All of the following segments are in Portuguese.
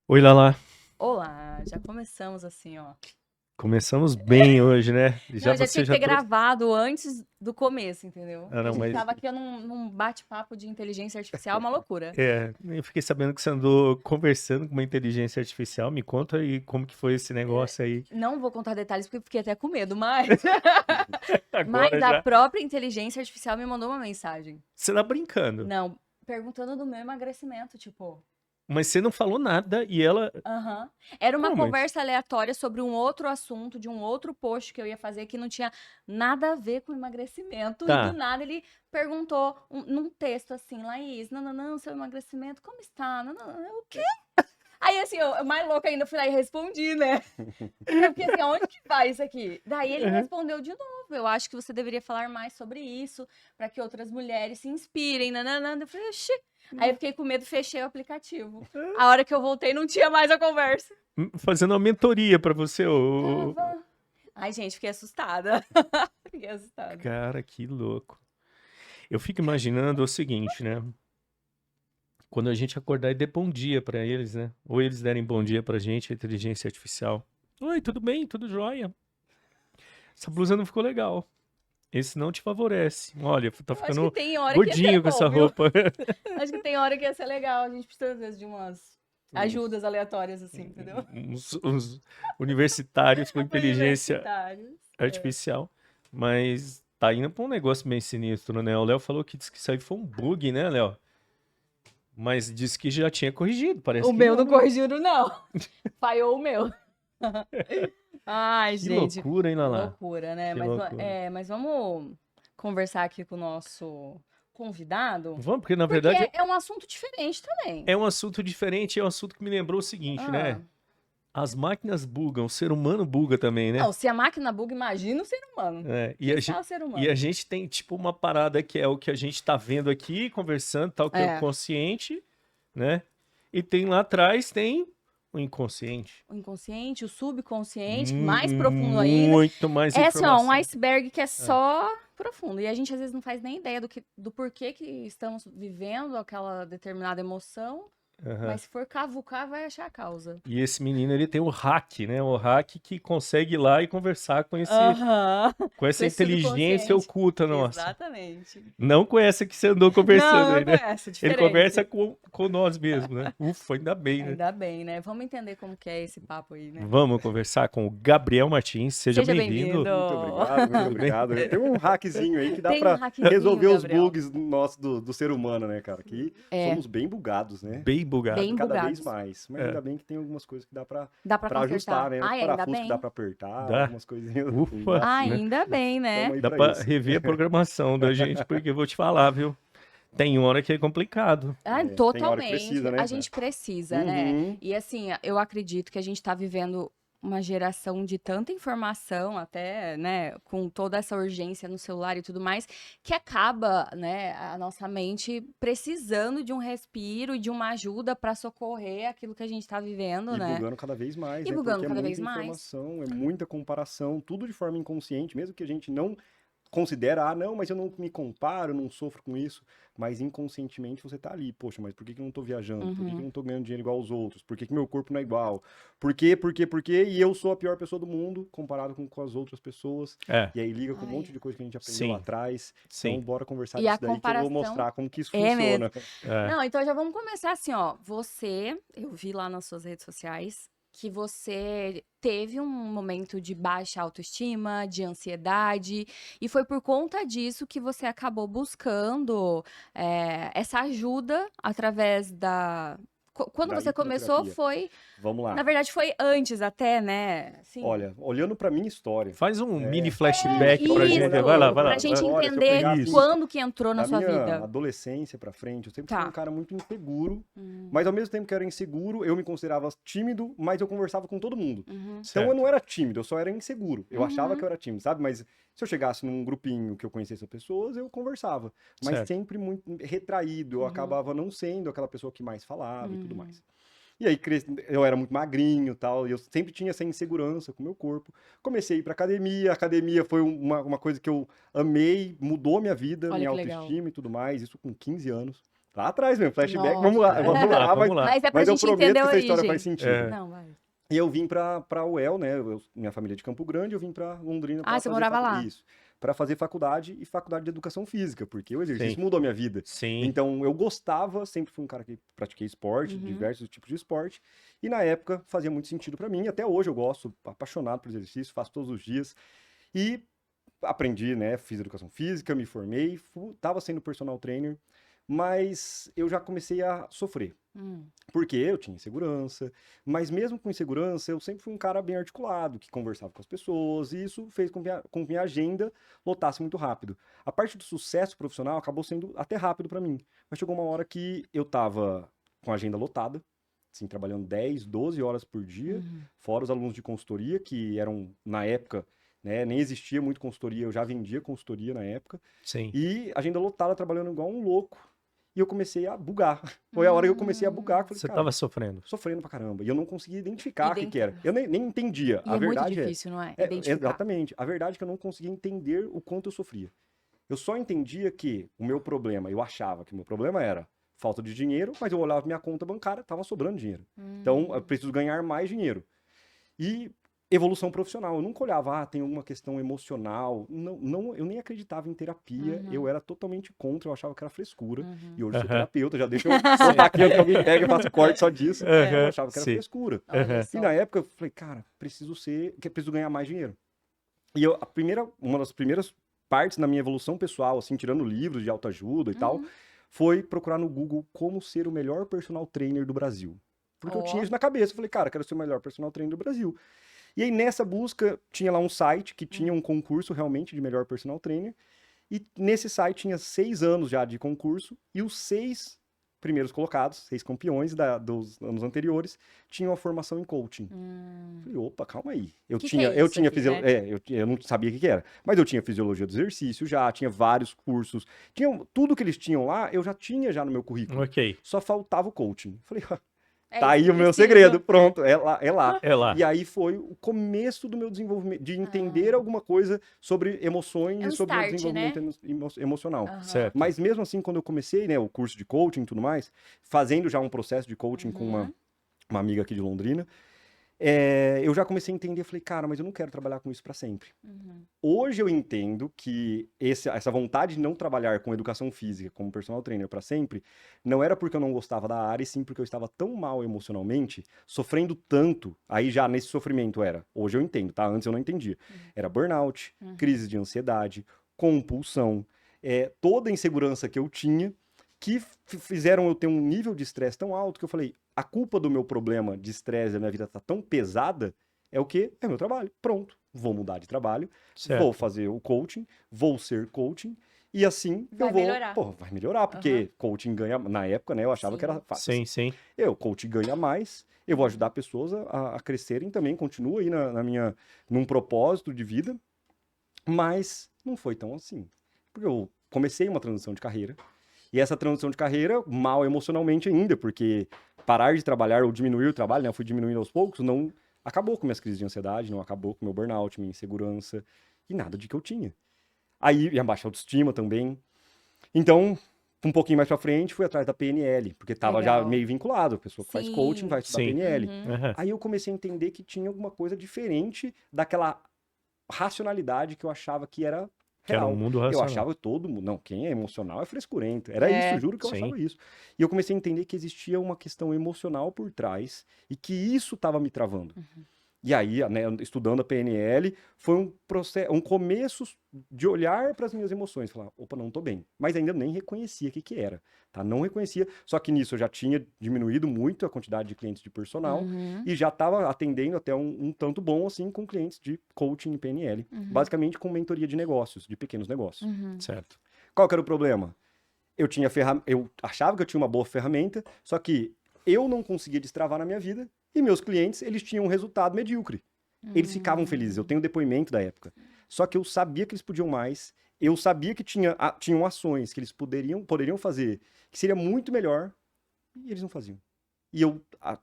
Oi, Lala. Olá, já começamos assim, ó. Começamos bem hoje, né? Não, Já já você tinha que já ter trouxe. gravado antes do começo, entendeu? Ah, Que a não, gente mas tava aqui num bate-papo de inteligência artificial, uma loucura. eu fiquei sabendo que você andou conversando com uma inteligência artificial. Me conta aí como que foi esse negócio aí. Não vou contar detalhes porque fiquei até com medo, mas Agora mas a já. própria inteligência artificial me mandou uma mensagem. Você tá brincando. Não, perguntando do meu emagrecimento, tipo, Mas você não falou nada e ela. aham. Era uma Como isso? conversa aleatória sobre um outro assunto, de um outro post que eu ia fazer que não tinha nada a ver com emagrecimento. E do Tá. nada ele perguntou num texto assim, Laís, não, não, não, seu emagrecimento, como está? Não, não, não, o quê? Aí assim, eu mais louca ainda fui lá e respondi, né? Eu fiquei assim, aonde que vai isso aqui? Daí ele Uhum. respondeu de novo. Eu acho que você deveria falar mais sobre isso, para que outras mulheres se inspirem. Nananã. Eu falei, oxi. Aí eu fiquei com medo, fechei o aplicativo. A hora que eu voltei, não tinha mais a conversa. Fazendo uma mentoria pra você. Tava. Ai, gente, fiquei assustada. Fiquei assustada. Cara, que louco. Eu fico imaginando o seguinte, né? Quando a gente acordar e der bom dia pra eles, né? Ou eles derem bom dia pra gente, a inteligência artificial. Oi, tudo bem? Tudo jóia? Essa blusa não ficou legal. Esse não te favorece. Olha, tá Eu acho que ficando tem hora que ia ser gordinho com bom, essa viu? roupa. Acho que tem hora que ia ser legal. A gente precisa, às vezes, de umas Uns, ajudas aleatórias, assim, entendeu? uns universitários com inteligência Universitários. É. artificial. Mas tá indo pra um negócio meio sinistro, né? O Léo falou que disse que isso aí foi um bug, né, Léo? Mas disse que já tinha corrigido. O Parece que meu não, não né? corrigiu, não. Falhou o meu. Ai, Que gente, loucura, hein, Lala? loucura, né? Que Mas, loucura. mas vamos conversar aqui com o nosso convidado, Vamos, porque na porque verdade é um assunto diferente também. é um assunto diferente, é um assunto que me lembrou o seguinte, Ah, né? As máquinas bugam, o ser humano buga também, né? não, se a máquina buga, imagina o ser humano. É, Que é o ser e a humano? gente tem, tipo, uma parada que é o que a gente tá vendo aqui, conversando, tal, que é o É, consciente, né? E tem lá atrás, tem o inconsciente. o inconsciente, o subconsciente, mais profundo ainda. Muito mais É assim, ó, um informação. iceberg que é É. só profundo. E a gente às vezes não faz nem ideia do porquê que estamos vivendo aquela determinada emoção, Aham. mas se for cavucar, vai achar a causa. E esse menino, ele tem o hack, né? O hack que consegue ir lá e conversar Aham, com com essa esse inteligência subconsciente. oculta nossa. Exatamente. Não com essa que você andou Não, conversando não aí, com né? essa, Ele conversa diferente. com nós mesmos, né? Ufa, ainda bem, né? Ainda bem, né? Vamos entender como que é esse papo aí, né? Vamos conversar com o Gabriel Martins. Seja Seja bem-vindo. bem-vindo. Muito obrigado, muito Tudo bem? obrigado. Tem um hackzinho aí que dá Tem um pra hackzinho, resolver os Gabriel. bugs nossos do ser humano, né, cara? Que É, somos bem bugados, né? Bem bugado. bem Cada vez bugados. mais. Mas É, ainda bem que tem algumas coisas que dá pra, Dá pra pra ajustar, consertar. né? Uns Ai, ainda parafusos que dá bem. pra apertar, dá. algumas coisinhas assim. Ufa, Dá sim. né? Ainda bem, Tamo né? aí Dá pra pra isso. rever a programação da gente, porque eu vou te falar, viu? Tem hora que é complicado. Ah, Tem hora que totalmente. precisa, A né? gente precisa, né? Uhum. E assim, eu acredito que a gente tá vivendo uma geração de tanta informação, até, né, com toda essa urgência no celular e tudo mais, que acaba, né, a nossa mente precisando de um respiro e de uma ajuda para socorrer aquilo que a gente tá vivendo, E né? bugando cada vez mais, E né? bugando Porque é cada vez muita mais. informação, é muita comparação, tudo de forma inconsciente, mesmo que a gente não considera, ah, não, mas eu não me comparo, não sofro com isso, mas inconscientemente você tá ali, poxa, mas por que que eu não tô viajando? Por que que eu Uhum. não tô ganhando dinheiro igual aos outros? Por que que meu corpo não é igual? Por quê? E eu sou a pior pessoa do mundo comparado com as outras pessoas. É, E aí liga com um Ai, monte de coisa que a gente aprendeu lá sim, atrás. Então, sim. bora conversar e a disso daí que eu vou comparação mostrar como que isso é mesmo. funciona. É. Não, então já vamos começar assim, ó. Eu vi lá nas suas redes sociais que você teve um momento de baixa autoestima, de ansiedade, e foi por conta disso que você acabou buscando essa ajuda através da. Quando Da você começou, hipnoterapia. foi. Vamos Na lá. verdade, foi antes até, né? Sim. Olha, olhando pra minha história, Faz um mini se a gente, flashback pra vamos gente. olhar, Vai lá, Isso! olhando vai pra Pra lá. minha gente história, se eu entender pegar assim, Isso. quando que entrou na da sua minha vida. adolescência pra frente, eu sempre fui um Tá. cara muito inseguro, Hum, mas ao mesmo tempo que eu era inseguro, eu me considerava tímido, mas eu conversava com todo mundo. uhum, Então eu Certo. não era tímido, eu só era inseguro. Eu achava que uhum, eu era tímido, sabe? Mas se eu chegasse num grupinho que eu conhecesse as pessoas, eu conversava. Mas Certo. sempre muito retraído, eu uhum, acabava não sendo aquela pessoa que mais falava e tudo uhum. mais. E aí eu era muito magrinho e tal, e eu sempre tinha essa insegurança com o meu corpo. Comecei a ir pra academia, a academia foi uma coisa que eu amei, mudou minha vida, Olha minha que legal. autoestima e tudo mais, isso com 15 anos. Lá atrás mesmo, flashback, Nossa. vamos lá, Vamos lá, mas, vamos lá. Mas é pra mas eu gente prometo entender que a essa história origem. faz sentido. É. Não, vai. E eu vim pra UEL, né? Minha família é de Campo Grande, eu vim pra Londrina pra Ah, você fazer morava lá? Isso. Pra fazer faculdade e faculdade de educação física, porque o exercício Sim. mudou a minha vida. Sim. Então, eu gostava, sempre fui um cara que pratiquei esporte, Uhum. diversos tipos de esporte, e na época fazia muito sentido pra mim. Até hoje eu gosto, apaixonado por exercício, faço todos os dias. E aprendi, né? Fiz educação física, me formei, tava sendo personal trainer, mas eu já comecei a sofrer. Porque eu tinha insegurança, mas mesmo com insegurança, eu sempre fui um cara bem articulado, que conversava com as pessoas, e isso fez com que minha agenda lotasse muito rápido. A parte do sucesso profissional acabou sendo até rápido pra mim, mas chegou uma hora que eu tava com a agenda lotada, assim, trabalhando 10, 12 horas por dia, fora os alunos de consultoria, que eram, na época, né, nem existia muito consultoria, eu já vendia consultoria na época, Sim. e agenda lotada, trabalhando igual um louco, e eu comecei a bugar. Foi a hora que eu comecei a bugar, que eu falei, Você cara, tava sofrendo. sofrendo pra caramba. E eu não conseguia identificar o que que era. Eu nem entendia. E A é muito verdade difícil, não é? é, Identificar. exatamente. A verdade é que eu não conseguia entender o quanto eu sofria. Eu só entendia que o meu problema, eu achava que o meu problema era falta de dinheiro, mas eu olhava minha conta bancária, tava sobrando dinheiro. Então, eu preciso ganhar mais dinheiro. E evolução profissional. Eu nunca olhava, tem alguma questão emocional. Não, eu nem acreditava em terapia. Eu era totalmente contra, eu achava que era frescura. E hoje eu sou terapeuta, já deixa eu botar aqui antes que alguém pega e faça corte só disso. Eu achava que era Sim. frescura. Olha E só. na época eu falei, cara, preciso ganhar mais dinheiro. E uma das primeiras partes na minha evolução pessoal, assim, tirando livros de autoajuda e tal, foi procurar no Google como ser o melhor personal trainer do Brasil. Porque eu Ó. tinha isso na cabeça. Eu falei, cara, quero ser o melhor personal trainer do Brasil. E aí, nessa busca, tinha lá um site que tinha um concurso realmente de melhor personal trainer. E nesse site tinha 6 anos já de concurso. E os 6 primeiros colocados, 6 campeões dos anos anteriores, tinham a formação em coaching. Falei, opa, calma aí. Eu Que tinha, é eu isso tinha aqui, fisio... né? eu não sabia o que era. Mas eu tinha fisiologia do exercício já, tinha vários cursos. Tudo que eles tinham lá, eu já tinha já no meu currículo. Ok. Só faltava o coaching. Falei, É tá isso aí que o meu precisa. segredo, pronto, é lá, é lá. É lá. E aí foi o começo do meu desenvolvimento, de entender alguma coisa sobre emoções É um e sobre o meu start, desenvolvimento emocional. Aham. Certo. Mas mesmo assim, quando eu comecei, né, o curso de coaching e tudo mais, fazendo já um processo de coaching com uma amiga aqui de Londrina, eu já comecei a entender, falei, cara, mas eu não quero trabalhar com isso para sempre. Hoje eu entendo que essa vontade de não trabalhar com educação física como personal trainer para sempre, não era porque eu não gostava da área, e sim porque eu estava tão mal emocionalmente, sofrendo tanto, aí já nesse sofrimento hoje eu entendo, tá? Antes eu não entendia. Era burnout, crise de ansiedade, compulsão, toda a insegurança que eu tinha, que fizeram eu ter um nível de estresse tão alto que eu falei, a culpa do meu problema de estresse da minha vida tá tão pesada, é o quê? É meu trabalho. Pronto. Vou mudar de trabalho, Certo. vou fazer o coaching, vou ser coaching, e assim Vai eu vou... melhorar. Pô, vai melhorar, porque coaching ganha... Na época, né, eu achava que era fácil. Sim, sim. Coaching ganha mais, eu vou ajudar pessoas a crescerem também, continuo aí num propósito de vida, mas não foi tão assim. Porque eu comecei uma transição de carreira, e essa transição de carreira, mal emocionalmente ainda, porque parar de trabalhar ou diminuir o trabalho, né? Eu fui diminuindo aos poucos, não acabou com minhas crises de ansiedade, não acabou com meu burnout, minha insegurança, e nada de que eu tinha. Aí, e a baixa autoestima também. Então, um pouquinho mais pra frente, fui atrás da PNL, porque tava já Legal. meio vinculado. A pessoa que faz coaching vai estudar Sim. PNL. Aham. Aí eu comecei a entender que tinha alguma coisa diferente daquela racionalidade que eu achava que era Que era um real. mundo Eu racional. achava que todo mundo... Não, quem é emocional é frescurento. Era isso, juro que eu Sim. achava isso. E eu comecei a entender que existia uma questão emocional por trás e que isso estava me travando. E aí, né, estudando a PNL, foi um processo, um começo de olhar para as minhas emoções, falar, opa, não tô bem. Mas ainda nem reconhecia o que era, tá? Não reconhecia, só que nisso eu já tinha diminuído muito a quantidade de clientes de personal e já estava atendendo até um tanto bom, assim, com clientes de coaching e PNL. Basicamente com mentoria de negócios, de pequenos negócios. Certo. Qual que era o problema? Eu achava que eu tinha uma boa ferramenta, só que eu não conseguia destravar na minha vida e meus clientes, eles tinham um resultado medíocre. Eles ficavam felizes. Eu tenho depoimento da época. Só que eu sabia que eles podiam mais. Eu sabia que tinham ações que eles poderiam fazer que seria muito melhor e eles não faziam. E eu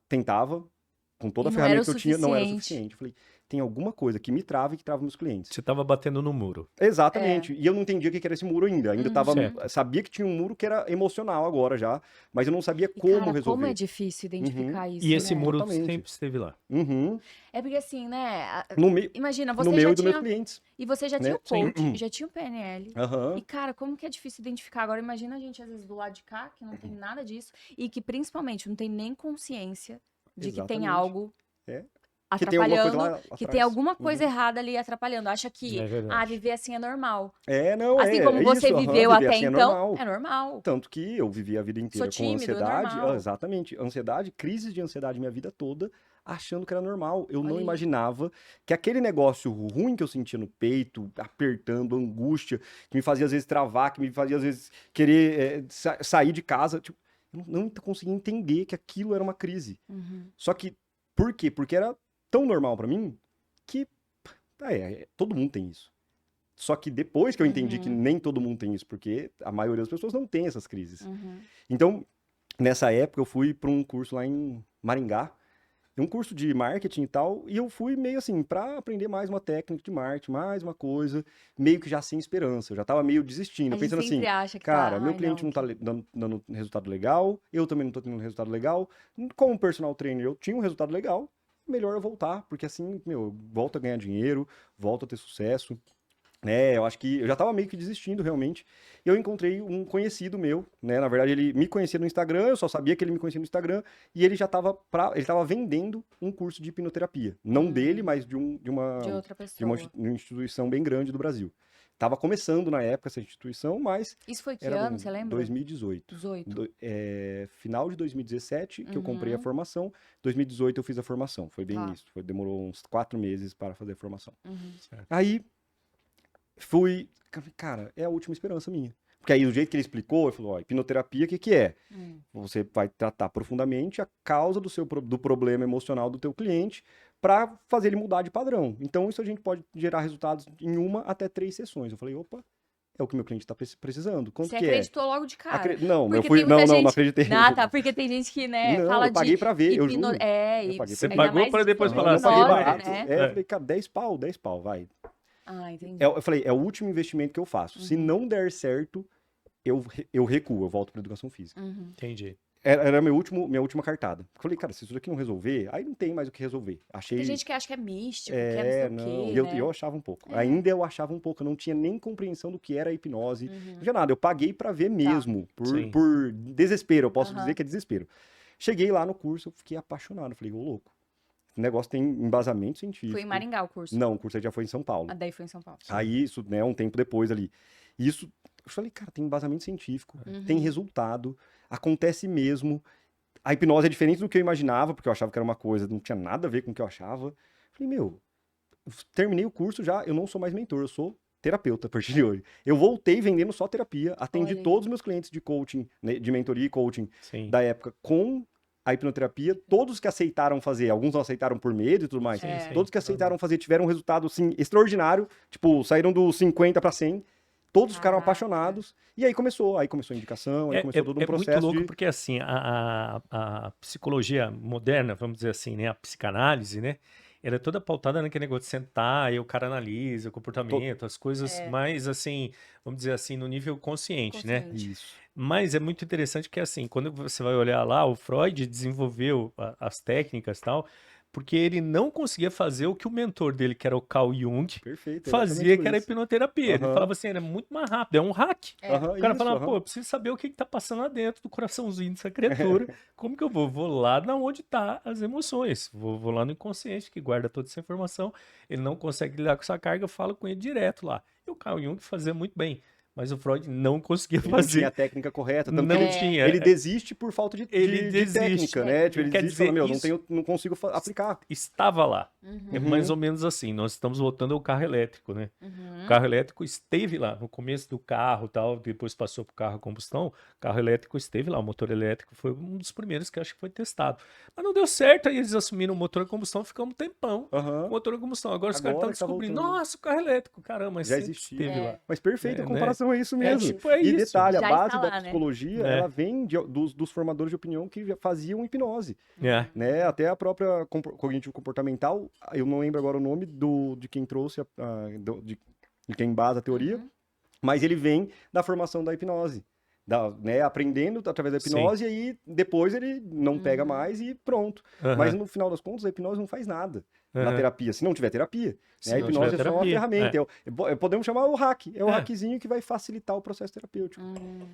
tentava, com toda a E não era ferramenta o que eu tinha, não era o suficiente. suficiente. Eu falei, tem alguma coisa que me trava e que trava meus clientes. Você tava batendo no muro. Exatamente. E eu não entendia o que era esse muro ainda. Ainda Certo. sabia que tinha um muro que era emocional agora já, mas eu não sabia E, como cara, resolver. como é difícil identificar isso, E esse né? muro Totalmente. sempre esteve lá. Uhum. É porque assim, né? No, me... Imagina, no você meu já e dos meus tinha. clientes. E você já né? tinha o Sim. coach, já tinha o PNL. Aham. E, cara, como que é difícil identificar? Agora, imagina a gente, às vezes, do lado de cá, que não tem nada disso, e que, principalmente, não tem nem consciência de que tem Exatamente. algo Que tem alguma coisa atrapalhando, lá que atrás. tem alguma coisa Uhum. errada ali atrapalhando. Acha que, É verdade. viver assim é normal. Não, Assim como você isso, viveu viver até assim então, normal. é normal. Tanto que eu vivi a vida inteira Sou tímido, com ansiedade. é normal. Exatamente. Ansiedade, crises de ansiedade minha vida toda, achando que era normal. Eu Olha não aí. imaginava que aquele negócio ruim que eu sentia no peito, apertando, angústia, que me fazia às vezes travar, que me fazia às vezes querer sair de casa, tipo, eu não conseguia entender que aquilo era uma crise. Uhum. Só que, por quê? Porque era tão normal pra mim que todo mundo tem isso. Só que depois que eu entendi que nem todo mundo tem isso, porque a maioria das pessoas não tem essas crises. Uhum. Então, nessa época, eu fui para um curso lá em Maringá, um curso de marketing e tal, e eu fui meio assim, para aprender mais uma técnica de marketing, mais uma coisa, meio que já sem esperança, eu já tava meio desistindo, A gente pensando assim, sempre acha que cara, tá, meu cliente não tá dando resultado legal, eu também não tô tendo resultado legal, como personal trainer eu tinha um resultado legal, melhor eu voltar, porque assim, eu volto a ganhar dinheiro, volto a ter sucesso, né? Eu acho que eu já tava meio que desistindo realmente. Eu encontrei um conhecido meu, né? Na verdade, ele me conhecia no Instagram, eu só sabia que ele me conhecia no Instagram, e ele já tava ele tava vendendo um curso de hipnoterapia, não dele, mas de uma de outra de uma pessoa. instituição bem grande do Brasil. Tava começando na época essa instituição, mas Isso foi que era ano, você lembra? 2018. 18. Final de 2017 que eu comprei a formação, 2018 eu fiz a formação, foi bem Tá. isso, demorou uns 4 meses para fazer a formação. Uhum. Aí cara, é a última esperança minha. Porque aí, do jeito que ele explicou, ele falou, ó, hipnoterapia, o que que é? Você vai tratar profundamente a causa do problema emocional do teu cliente para fazer ele mudar de padrão. Então, isso a gente pode gerar resultados em 1 até 3 sessões. Eu falei, opa, é o que meu cliente está precisando. Quanto Você que acreditou logo de cara. Não, Porque eu fui... tem muita Não gente... acreditei. Ah, tá, porque tem gente que, né, Não, fala eu paguei de pra ver, eu juro. e Eu paguei Você pra ainda ver. pagou mais para se depois for falar Eu assim, paguei hipnose, barato. né? Eu falei, cara, 10 pau, vai. Ah, entendi. Eu falei, é o último investimento que eu faço. Se não der certo, eu recuo, eu volto para educação física. Entendi. Era minha última cartada. Eu falei, cara, se isso daqui não resolver, aí não tem mais o que resolver. Achei. Tem gente que acha que é místico, que é não sei o quê, E eu, né? eu achava um pouco. Ainda eu achava um pouco. Eu não tinha nem compreensão do que era a hipnose. Não tinha nada. Eu paguei para ver mesmo. Sim. Por desespero. Eu posso dizer que é desespero. Cheguei lá no curso, eu fiquei apaixonado. Falei, ô louco. O negócio tem embasamento científico. Foi em Maringá o curso? Não, o curso aí já foi em São Paulo. Ah, daí foi em São Paulo. Aí isso, né, um tempo depois ali. Isso, eu falei, cara, tem embasamento científico, tem resultado, acontece mesmo. A hipnose é diferente do que eu imaginava, porque eu achava que era uma coisa, não tinha nada a ver com o que eu achava. Falei, eu terminei o curso já, eu não sou mais mentor, eu sou terapeuta a partir de hoje. Eu voltei vendendo só terapia, atendi todos os meus clientes de coaching, né, de mentoria e coaching da época com a hipnoterapia, todos que aceitaram fazer, alguns não aceitaram por medo e tudo mais, todos que aceitaram fazer tiveram um resultado, assim, extraordinário, tipo, saíram do 50 para 100, todos ficaram apaixonados, e aí começou a indicação, aí começou todo um processo muito louco porque, assim, a psicologia moderna, vamos dizer assim, né, a psicanálise, né, ela é toda pautada naquele negócio de sentar e o cara analisa o comportamento, as coisas mais, assim, vamos dizer assim, no nível consciente, né? Isso. Mas é muito interessante que, assim, quando você vai olhar lá, o Freud desenvolveu as técnicas e tal, porque ele não conseguia fazer o que o mentor dele, que era o Carl Jung, fazia, que era a hipnoterapia. Ele falava assim, era muito mais rápido, é um hack. O cara falava, pô, eu preciso saber o que tá passando lá dentro do coraçãozinho dessa criatura. Como que eu vou? Vou lá na onde tá as emoções. Vou lá no inconsciente, que guarda toda essa informação. Ele não consegue lidar com essa carga, eu falo com ele direto lá. E o Carl Jung fazia muito bem. Mas o Freud não conseguia fazer. Não tinha a técnica correta. Tanto não que tinha. Ele desiste por falta de técnica, né? Tipo, ele Quer desiste e dizer, fala, não consigo aplicar. Estava lá. É mais ou menos assim. Nós estamos voltando ao carro elétrico, né? O carro elétrico esteve lá no começo do carro, tal, depois passou para o carro a combustão. O carro elétrico esteve lá. O motor elétrico foi um dos primeiros que acho que foi testado. Mas não deu certo. Aí eles assumiram o motor a combustão, ficamos um tempão com o motor a combustão. Agora os caras estão descobrindo, nossa, o carro elétrico, caramba, mas já sempre existia. esteve lá. Mas perfeita a comparação. relação a isso mesmo. É E isso. detalhe, a Já base está da lá, né? psicologia, ela vem dos formadores de opinião que já faziam hipnose, É. né? Até a própria cognitivo comportamental, eu não lembro agora o nome de quem trouxe, de quem embasa a teoria, Uhum. mas ele vem da formação da hipnose. Né, aprendendo através da hipnose, e aí depois ele não pega mais e pronto. Mas no final das contas, a hipnose não faz nada na terapia, se não tiver terapia. Se Né? A não hipnose tiver é só uma terapia, ferramenta. Podemos chamar o hack. É o hackzinho que vai facilitar o processo terapêutico.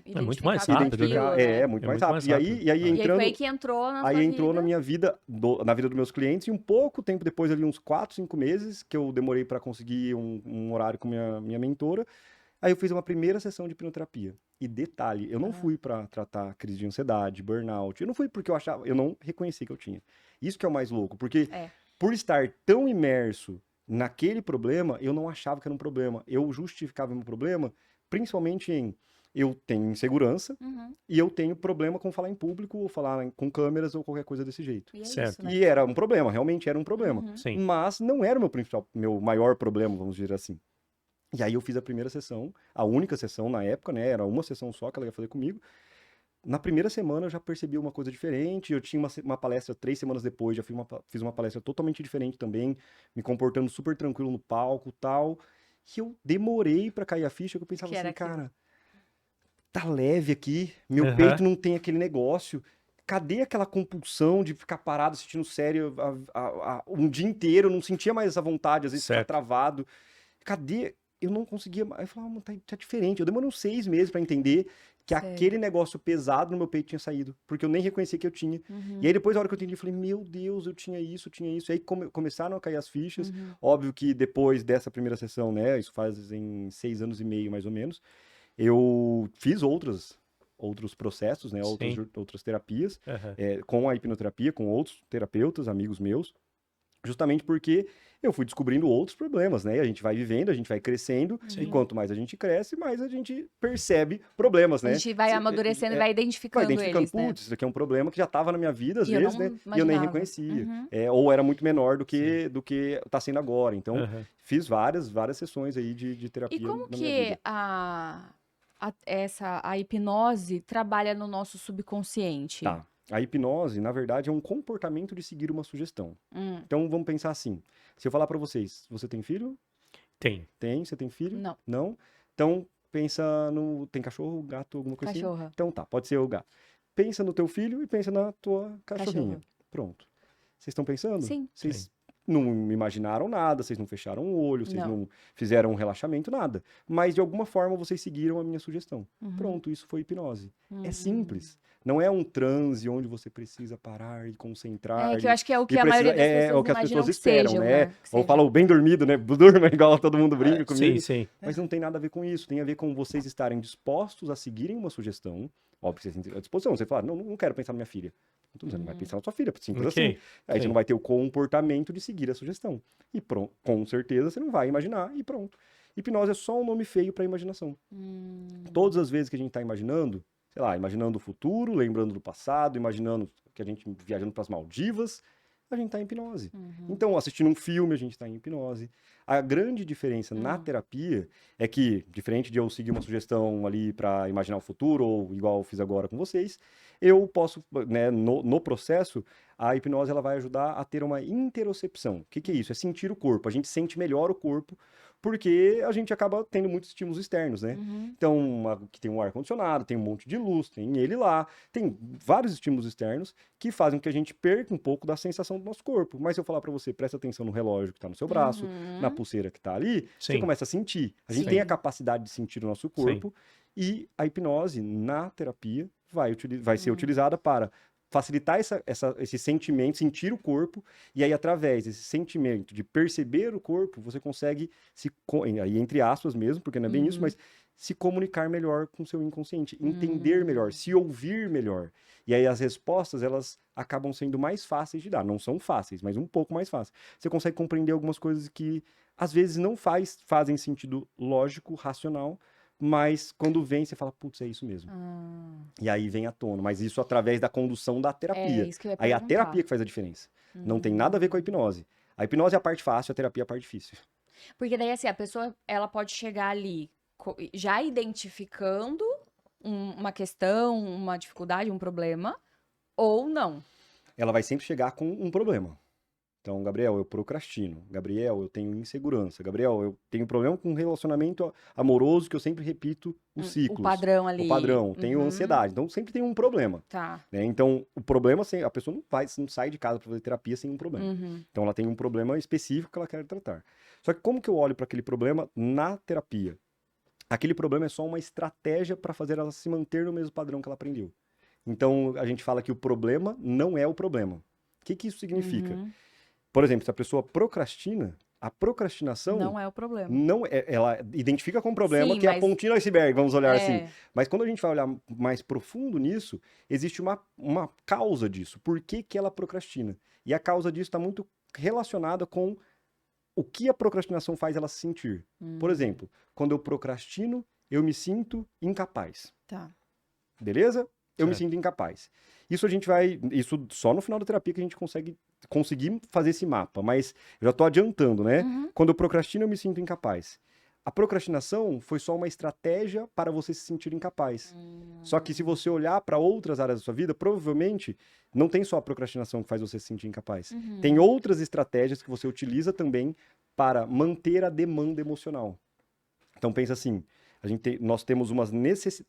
É muito mais Identificar rápido, aquilo, Identificar, né? é muito mais rápido. E aí E aí entrando. foi aí que entrou na Aí sua entrou na vida. minha vida, na vida dos meus clientes, e um pouco tempo depois, ali uns 4, 5 meses, que eu demorei para conseguir um horário com minha mentora. Aí eu fiz uma primeira sessão de hipnoterapia. E detalhe, eu não fui para tratar crise de ansiedade, burnout. Eu não fui porque eu não reconheci que eu tinha. Isso que é o mais louco, porque por estar tão imerso naquele problema, eu não achava que era um problema. Eu justificava o meu problema, principalmente em eu tenho insegurança e eu tenho problema com falar em público, ou falar com câmeras, ou qualquer coisa desse jeito. E é Certo. isso, né? E era um problema, realmente era um problema. Sim. Mas não era o meu maior problema, vamos dizer assim. E aí eu fiz a primeira sessão, a única sessão na época, né? Era uma sessão só que ela ia fazer comigo. Na primeira semana eu já percebi uma coisa diferente. Eu tinha uma palestra 3 semanas depois, já fiz uma palestra totalmente diferente também, me comportando super tranquilo no palco, tal. E eu demorei pra cair a ficha, que eu pensava Que era assim, aquilo. cara, tá leve aqui, meu peito não tem aquele negócio. Cadê aquela compulsão de ficar parado assistindo série um dia inteiro? Eu não sentia mais essa vontade, às vezes, de ficar Certo. travado. Cadê? Eu não conseguia. Aí eu falava, tá diferente. Eu demorei uns 6 meses pra entender que Sei. aquele negócio pesado no meu peito tinha saído, porque eu nem reconhecia que eu tinha. E aí depois, a hora que eu entendi, eu falei, meu Deus, eu tinha isso, eu tinha isso. E aí começaram a cair as fichas. Óbvio que depois dessa primeira sessão, né, isso faz em 6 anos e meio, mais ou menos, eu fiz outros processos, né, outras terapias, com a hipnoterapia, com outros terapeutas, amigos meus, justamente porque eu fui descobrindo outros problemas, né? A gente vai vivendo, a gente vai crescendo, e quanto mais a gente cresce, mais a gente percebe problemas, né? A gente vai amadurecendo e vai identificando eles, né? putz, isso aqui é um problema que já estava na minha vida, às E eu vezes, não né? E eu nem imaginava. reconhecia. Ou era muito menor do que está sendo agora. Então, fiz várias sessões aí de terapia E como na minha que vida. a hipnose trabalha no nosso subconsciente? Tá. A hipnose, na verdade, é um comportamento de seguir uma sugestão. Então, vamos pensar assim. Se eu falar pra vocês, você tem filho? Tem. Tem? Você tem filho? Não. Não? Então, pensa no... Tem cachorro, gato, alguma coisa assim? Cachorra. Então tá, pode ser o gato. Pensa no teu filho e pensa na tua cachorrinha. Cachorro. Pronto. Vocês estão pensando? Sim. Vocês não imaginaram nada, vocês não fecharam o olho, vocês Não. não fizeram um relaxamento, nada. Mas, de alguma forma, vocês seguiram a minha sugestão. Pronto, isso foi hipnose. É simples. Não é um transe onde você precisa parar e concentrar. É que eu acho que é o que e a maioria das é pessoas o que as imaginam pessoas que esperam, sejam, né? né? Que Ou seja. falam bem dormido, né? Durma igual todo mundo brinca comigo. Sim, sim. Mas não tem nada a ver com isso. Tem a ver com vocês estarem dispostos a seguirem uma sugestão. Óbvio que vocês têm a disposição. Você fala, não quero pensar na minha filha. Então você não vai pensar na sua filha, simples Ok, assim. Aí você não vai ter o comportamento de seguir a sugestão. E pronto, com certeza você não vai imaginar e pronto. Hipnose é só um nome feio para imaginação. Todas as vezes que a gente está imaginando, sei lá, imaginando o futuro, lembrando do passado, imaginando que a gente viajando para as Maldivas, a gente está em hipnose. Então, assistindo um filme, a gente está em hipnose. A grande diferença na terapia é que, diferente de eu seguir uma sugestão ali para imaginar o futuro, ou igual eu fiz agora com vocês, eu posso, né, no processo, a hipnose ela vai ajudar a ter uma interocepção. O que é isso? É sentir o corpo. A gente sente melhor o corpo, porque a gente acaba tendo muitos estímulos externos, né? Então, que tem um ar-condicionado, tem um monte de luz, tem ele lá, tem vários estímulos externos que fazem com que a gente perca um pouco da sensação do nosso corpo. Mas se eu falar para você, presta atenção no relógio que está no seu braço, na pulseira que está ali, você Sim. começa a sentir. A gente Sim. tem a capacidade de sentir o nosso corpo e a hipnose na terapia vai ser utilizada para facilitar esse sentimento, sentir o corpo, e aí através desse sentimento de perceber o corpo, você consegue aí entre aspas mesmo, porque não é bem isso, mas se comunicar melhor com o seu inconsciente, entender melhor, se ouvir melhor. E aí as respostas, elas acabam sendo mais fáceis de dar. Não são fáceis, mas um pouco mais fáceis. Você consegue compreender algumas coisas que às vezes não fazem sentido lógico, racional, mas quando vem, você fala, putz, é isso mesmo. E aí vem à tona, mas isso através da condução da terapia. É isso que eu ia Aí a perguntar. terapia que faz a diferença. Não tem nada a ver com a hipnose. A hipnose é a parte fácil, a terapia é a parte difícil. Porque daí, assim, a pessoa, ela pode chegar ali já identificando uma questão, uma dificuldade, um problema, ou não. Ela vai sempre chegar com um problema. Então, Gabriel, eu procrastino. Gabriel, eu tenho insegurança. Gabriel, eu tenho problema com um relacionamento amoroso que eu sempre repito os ciclos. O padrão ali. O padrão. Tenho ansiedade. Então, sempre tem um problema. Tá. Né? Então, o problema, a pessoa não sai de casa para fazer terapia sem um problema. Então, ela tem um problema específico que ela quer tratar. Só que como que eu olho para aquele problema na terapia? Aquele problema é só uma estratégia para fazer ela se manter no mesmo padrão que ela aprendeu. Então, a gente fala que o problema não é o problema. O que isso significa? Por exemplo, se a pessoa procrastina, a procrastinação... Não é o problema. Ela identifica com o problema, Sim, que é a pontinha do iceberg, vamos olhar assim. Mas quando a gente vai olhar mais profundo nisso, existe uma causa disso. Por que ela procrastina? E a causa disso está muito relacionada com o que a procrastinação faz ela se sentir. Por exemplo, quando eu procrastino, eu me sinto incapaz. Tá. Beleza? Eu me sinto incapaz. Isso só no final da terapia que a gente conseguir fazer esse mapa, mas eu já estou adiantando, né? Quando eu procrastino, eu me sinto incapaz. A procrastinação foi só uma estratégia para você se sentir incapaz. Só que se você olhar para outras áreas da sua vida, provavelmente não tem só a procrastinação que faz você se sentir incapaz. Tem outras estratégias que você utiliza também para manter a demanda emocional. Então pensa assim, nós temos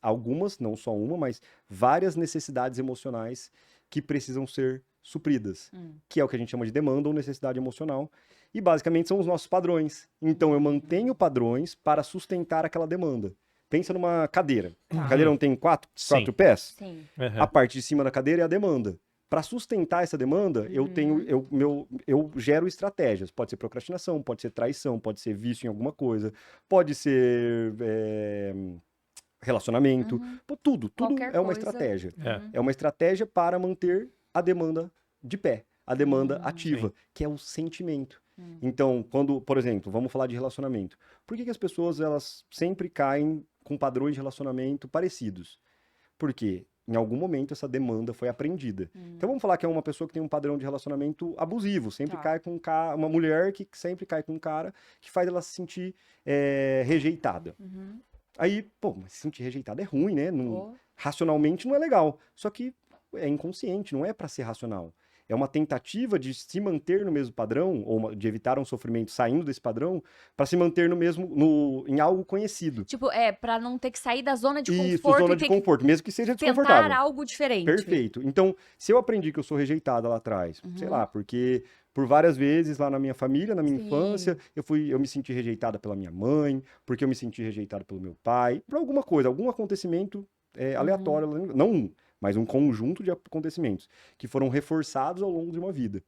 algumas, não só uma, mas várias necessidades emocionais que precisam ser supridas, que é o que a gente chama de demanda ou necessidade emocional, e basicamente são os nossos padrões. Então eu mantenho padrões para sustentar aquela demanda. Pensa numa cadeira. A cadeira não tem quatro pés? Sim. A parte de cima da cadeira é a demanda. Para sustentar essa demanda, eu gero estratégias. Pode ser procrastinação, pode ser traição, pode ser vício em alguma coisa, pode ser relacionamento. Tudo Qualquer é uma coisa. estratégia. É uma estratégia para manter a demanda de pé, a demanda ativa, que é o sentimento. Então, por exemplo, vamos falar de relacionamento. Por que as pessoas elas sempre caem com padrões de relacionamento parecidos? Porque em algum momento essa demanda foi aprendida. Então vamos falar que é uma pessoa que tem um padrão de relacionamento abusivo, sempre cai com uma mulher que sempre cai com um cara que faz ela se sentir rejeitada. Aí, mas se sentir rejeitada é ruim, né? Racionalmente não é legal. Só que é inconsciente, não é para ser racional. É uma tentativa de se manter no mesmo padrão, ou de evitar um sofrimento saindo desse padrão, para se manter em algo conhecido. Tipo, para não ter que sair da zona de Isso, conforto. zona de conforto, mesmo que seja tentar desconfortável. algo diferente. Perfeito. Então, se eu aprendi que eu sou rejeitada lá atrás, sei lá, porque por várias vezes lá na minha família, na minha infância, eu me senti rejeitada pela minha mãe, porque eu me senti rejeitada pelo meu pai, por alguma coisa, algum acontecimento aleatório, não mas um conjunto de acontecimentos que foram reforçados ao longo de uma vida.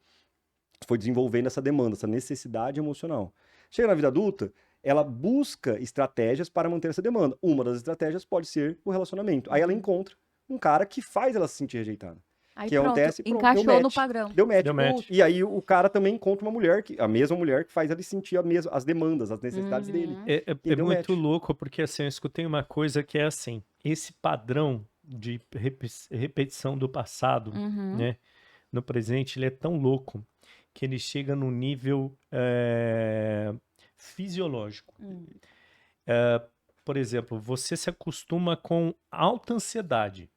Foi desenvolvendo essa demanda, essa necessidade emocional. Chega na vida adulta, ela busca estratégias para manter essa demanda. Uma das estratégias pode ser o relacionamento. Aí ela encontra um cara que faz ela se sentir rejeitada. Aí que pronto, acontece, encaixou deu no match, padrão. Deu match. Deu match. E aí o cara também encontra uma mulher, a mesma mulher que faz ele sentir as demandas, as necessidades dele. É muito louco, porque assim, eu escutei uma coisa que é assim, esse padrão de repetição do passado, né, no presente, ele é tão louco que ele chega num nível fisiológico. Por exemplo, você se acostuma com alta ansiedade,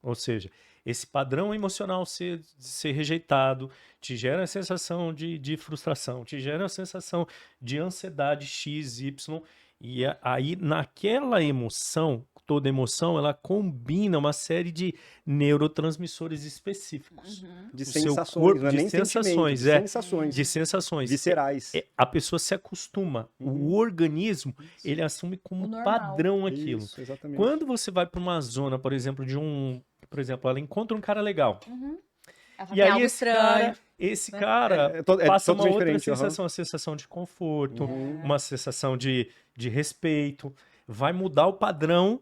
ou seja, esse padrão emocional ser rejeitado te gera a sensação de frustração, te gera a sensação de ansiedade X, Y, e aí naquela emoção, toda emoção, ela combina uma série de neurotransmissores específicos. De O seu sensações, corpo, não é de nem sensações, sensações. de sensações. Viscerais. A pessoa se acostuma, o organismo, ele assume como padrão aquilo. Isso, exatamente. Quando você vai para uma zona, por exemplo, por exemplo, ela encontra um cara legal. E aí esse cara passa uma outra sensação, a sensação de conforto, uma sensação de respeito, vai mudar o padrão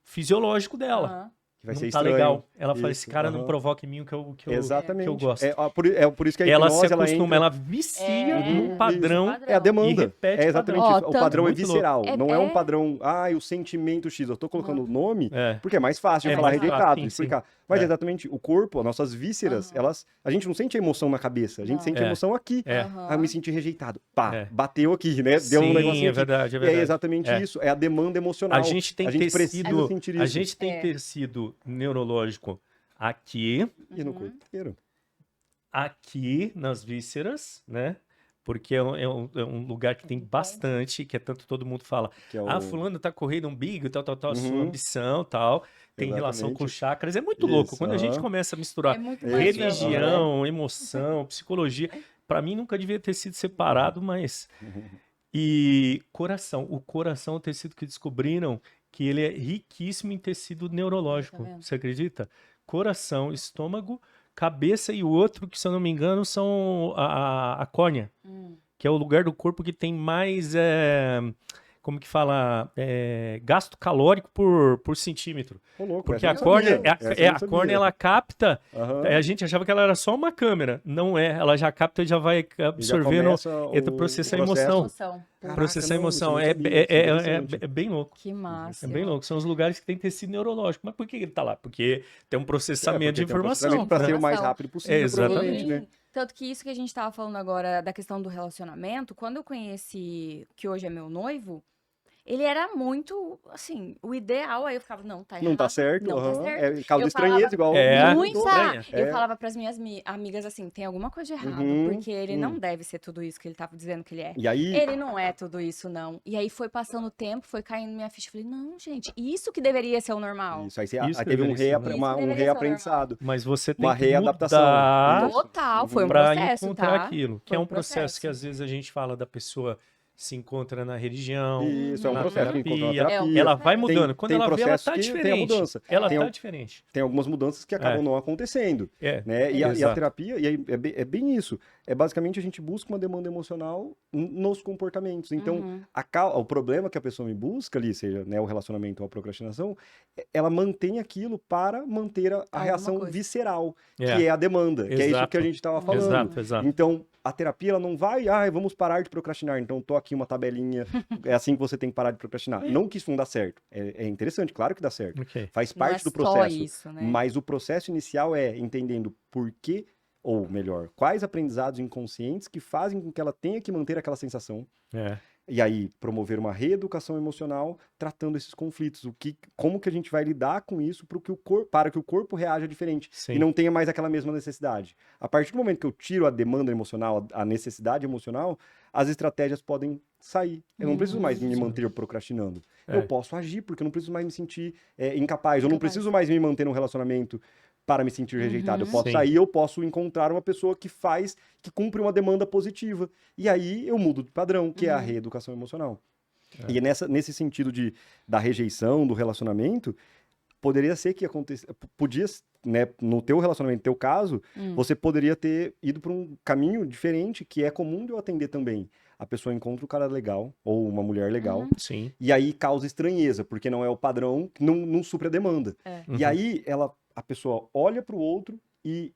fisiológico dela. Que vai não ser tá estranho. legal. Ela fala, Isso, esse cara não provoca em mim o que eu Exatamente. que eu gosto. É por isso que a Ela hipnose, se acostuma, entra... ela vicia num padrão. É a demanda. E repete É exatamente padrão. isso. O padrão é muito visceral. louco. Não é um padrão, o sentimento X. Eu tô colocando o nome É. porque é mais fácil de É falar mais rejeitado, fácil, de sim, explicar. Mas exatamente, o corpo, as nossas vísceras, a gente não sente a emoção na cabeça, a gente sente a emoção aqui. Ah, eu me senti rejeitado. Pá, bateu aqui, né? Deu um negocinho aqui. Verdade, é E verdade. é exatamente isso, é a demanda emocional. A gente tem precisa sentir isso. A gente tem tecido neurológico aqui. E no corpo inteiro. Aqui nas vísceras, né? Porque é um lugar que tem bastante, que é tanto todo mundo fala, fulano tá correndo umbigo, tal, sua ambição, tal, tem relação com chakras. É muito louco. Quando a gente começa a misturar religião, emoção, psicologia, para mim nunca devia ter sido separado, mas... E coração. O coração é o tecido que descobriram que ele é riquíssimo em tecido neurológico. Você acredita? Coração, estômago, cabeça e o outro, que se eu não me engano, são a córnea, que é o lugar do corpo que tem mais, como que fala, gasto calórico por centímetro. Porque a córnea, a córnea, ela capta, a gente achava que ela era só uma câmera, não é, ela já capta e já vai absorvendo, processar a emoção. Processar a emoção, é bem louco. Que massa. É bem louco, são os lugares que tem tecido neurológico. Mas por que ele tá lá? Porque tem um processamento de informação. Para ser o mais rápido possível. Exatamente. Né? Tanto que isso que a gente tava falando agora da questão do relacionamento, quando eu conheci, que hoje é meu noivo, ele era muito, assim, o ideal, aí eu ficava, não, tá errado. Não tá certo, não tá certo. Causa estranheza, igual... Eu falava pras minhas amigas assim, tem alguma coisa de errado, porque ele não deve ser tudo isso que ele tava dizendo que ele é. E aí... Ele não é tudo isso, não. E aí foi passando o tempo, foi caindo minha ficha, eu falei, não, gente, isso que deveria ser o normal. Aí teve um reaprendizado. Mas você tem uma que readaptação. mudar Total, foi um pra processo, encontrar tá? aquilo. Que é um processo que às vezes a gente fala da pessoa se encontra na religião, isso, é um na processo terapia, terapia. Ela vai mudando. Quando ela vê, ela tá diferente. Tem a mudança. Ela tá diferente. Tem algumas mudanças que acabam não acontecendo. Né? E a terapia, é bem isso. É basicamente a gente busca uma demanda emocional nos comportamentos. Então, o problema que a pessoa me busca ali, seja, né, o relacionamento ou a procrastinação, ela mantém aquilo para manter a reação visceral, que é a demanda, que é isso que a gente estava falando. Exato. Então, a terapia, ela não vai, vamos parar de procrastinar, então tô aqui uma tabelinha, é assim que você tem que parar de procrastinar. Não que isso não dá certo, é interessante, claro que dá certo, faz parte do processo, só isso, né? Mas o processo inicial é entendendo por que, ou melhor, quais aprendizados inconscientes que fazem com que ela tenha que manter aquela sensação. E aí, promover uma reeducação emocional tratando esses conflitos. Como que a gente vai lidar com isso para que o corpo reaja diferente e não tenha mais aquela mesma necessidade. A partir do momento que eu tiro a demanda emocional, a necessidade emocional, as estratégias podem sair. Eu não preciso mais me manter procrastinando. Eu posso agir, porque eu não preciso mais me sentir incapaz. Eu não preciso mais me manter num relacionamento para me sentir rejeitado. Eu posso sair, eu posso encontrar uma pessoa que cumpre uma demanda positiva. E aí eu mudo de padrão, que é a reeducação emocional. E nesse sentido da rejeição, do relacionamento, poderia ser que podia, né, no teu relacionamento, no teu caso, você poderia ter ido para um caminho diferente, que é comum de eu atender também. A pessoa encontra um cara legal, ou uma mulher legal, e aí causa estranheza, porque não é o padrão, não supre a demanda. E aí a pessoa olha para o outro e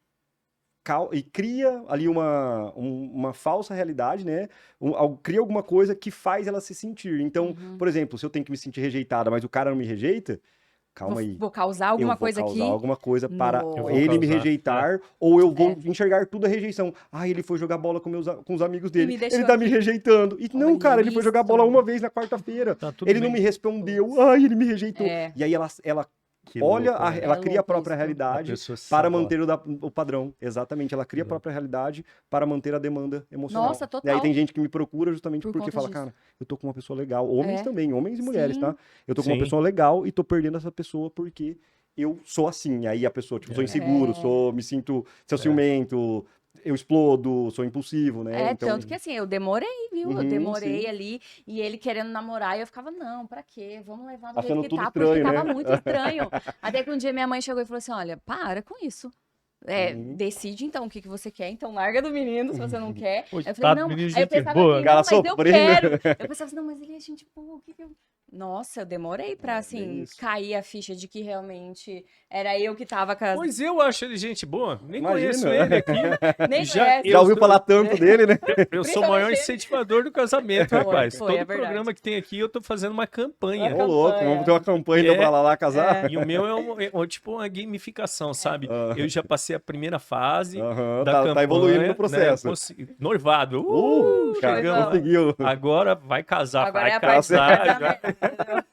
cria ali uma falsa realidade, né? Cria alguma coisa que faz ela se sentir. Então, por exemplo, se eu tenho que me sentir rejeitada, mas o cara não me rejeita, calma aí. Vou causar alguma coisa aqui. Eu vou causar alguma coisa para ele me rejeitar, ou eu vou enxergar tudo a rejeição. Ele foi jogar bola com os amigos dele. Ele tá me rejeitando. E não, cara, ele foi jogar bola uma vez na quarta-feira. Ele não me respondeu. Ele me rejeitou. E aí ela ela cria a própria realidade para manter o padrão. Exatamente, ela cria a própria realidade para manter a demanda emocional. Nossa, total. E aí tem gente que me procura justamente porque fala, cara, eu tô com uma pessoa legal. Homens também, homens e mulheres, tá? Eu tô com uma pessoa legal e tô perdendo essa pessoa porque eu sou assim. E aí a pessoa, tipo, sou inseguro, me sinto ciumento, eu explodo, sou impulsivo, né? Então... tanto que assim, eu demorei, viu? Eu demorei ali, e ele querendo namorar, e eu ficava, não, pra quê? Vamos levar do jeito que tá, estranho, porque né? tava muito estranho. Até que um dia minha mãe chegou e falou assim, olha, para com isso. Decide então o que você quer, então larga do menino se você não quer. Aí eu falei, não, aí eu pensava assim, não, mas eu quero. Eu pensava assim, não, mas ele é gente boa, o que eu... Nossa, eu demorei pra, bem assim, isso. cair a ficha de que realmente era eu que tava com as... Pois eu acho ele gente boa. Nem conheço Imagina. ele aqui. Nem Já, conhece. Já ouviu falar tanto dele, né? eu sou o maior Principalmente ele. incentivador do casamento, Foi, rapaz. foi, Todo é verdade. programa que tem aqui, eu tô fazendo uma campanha. Uma Ô, louco, campanha. vamos ter uma campanha então É, pra lá casar? E o meu é tipo uma gamificação, sabe? Ah. Eu já passei a primeira fase Aham, da tá campanha. evoluindo no processo. Noivado. Cara, Chegamos lá. conseguiu. Agora vai casar, Agora é vai a parte do casar. casamento, entendeu?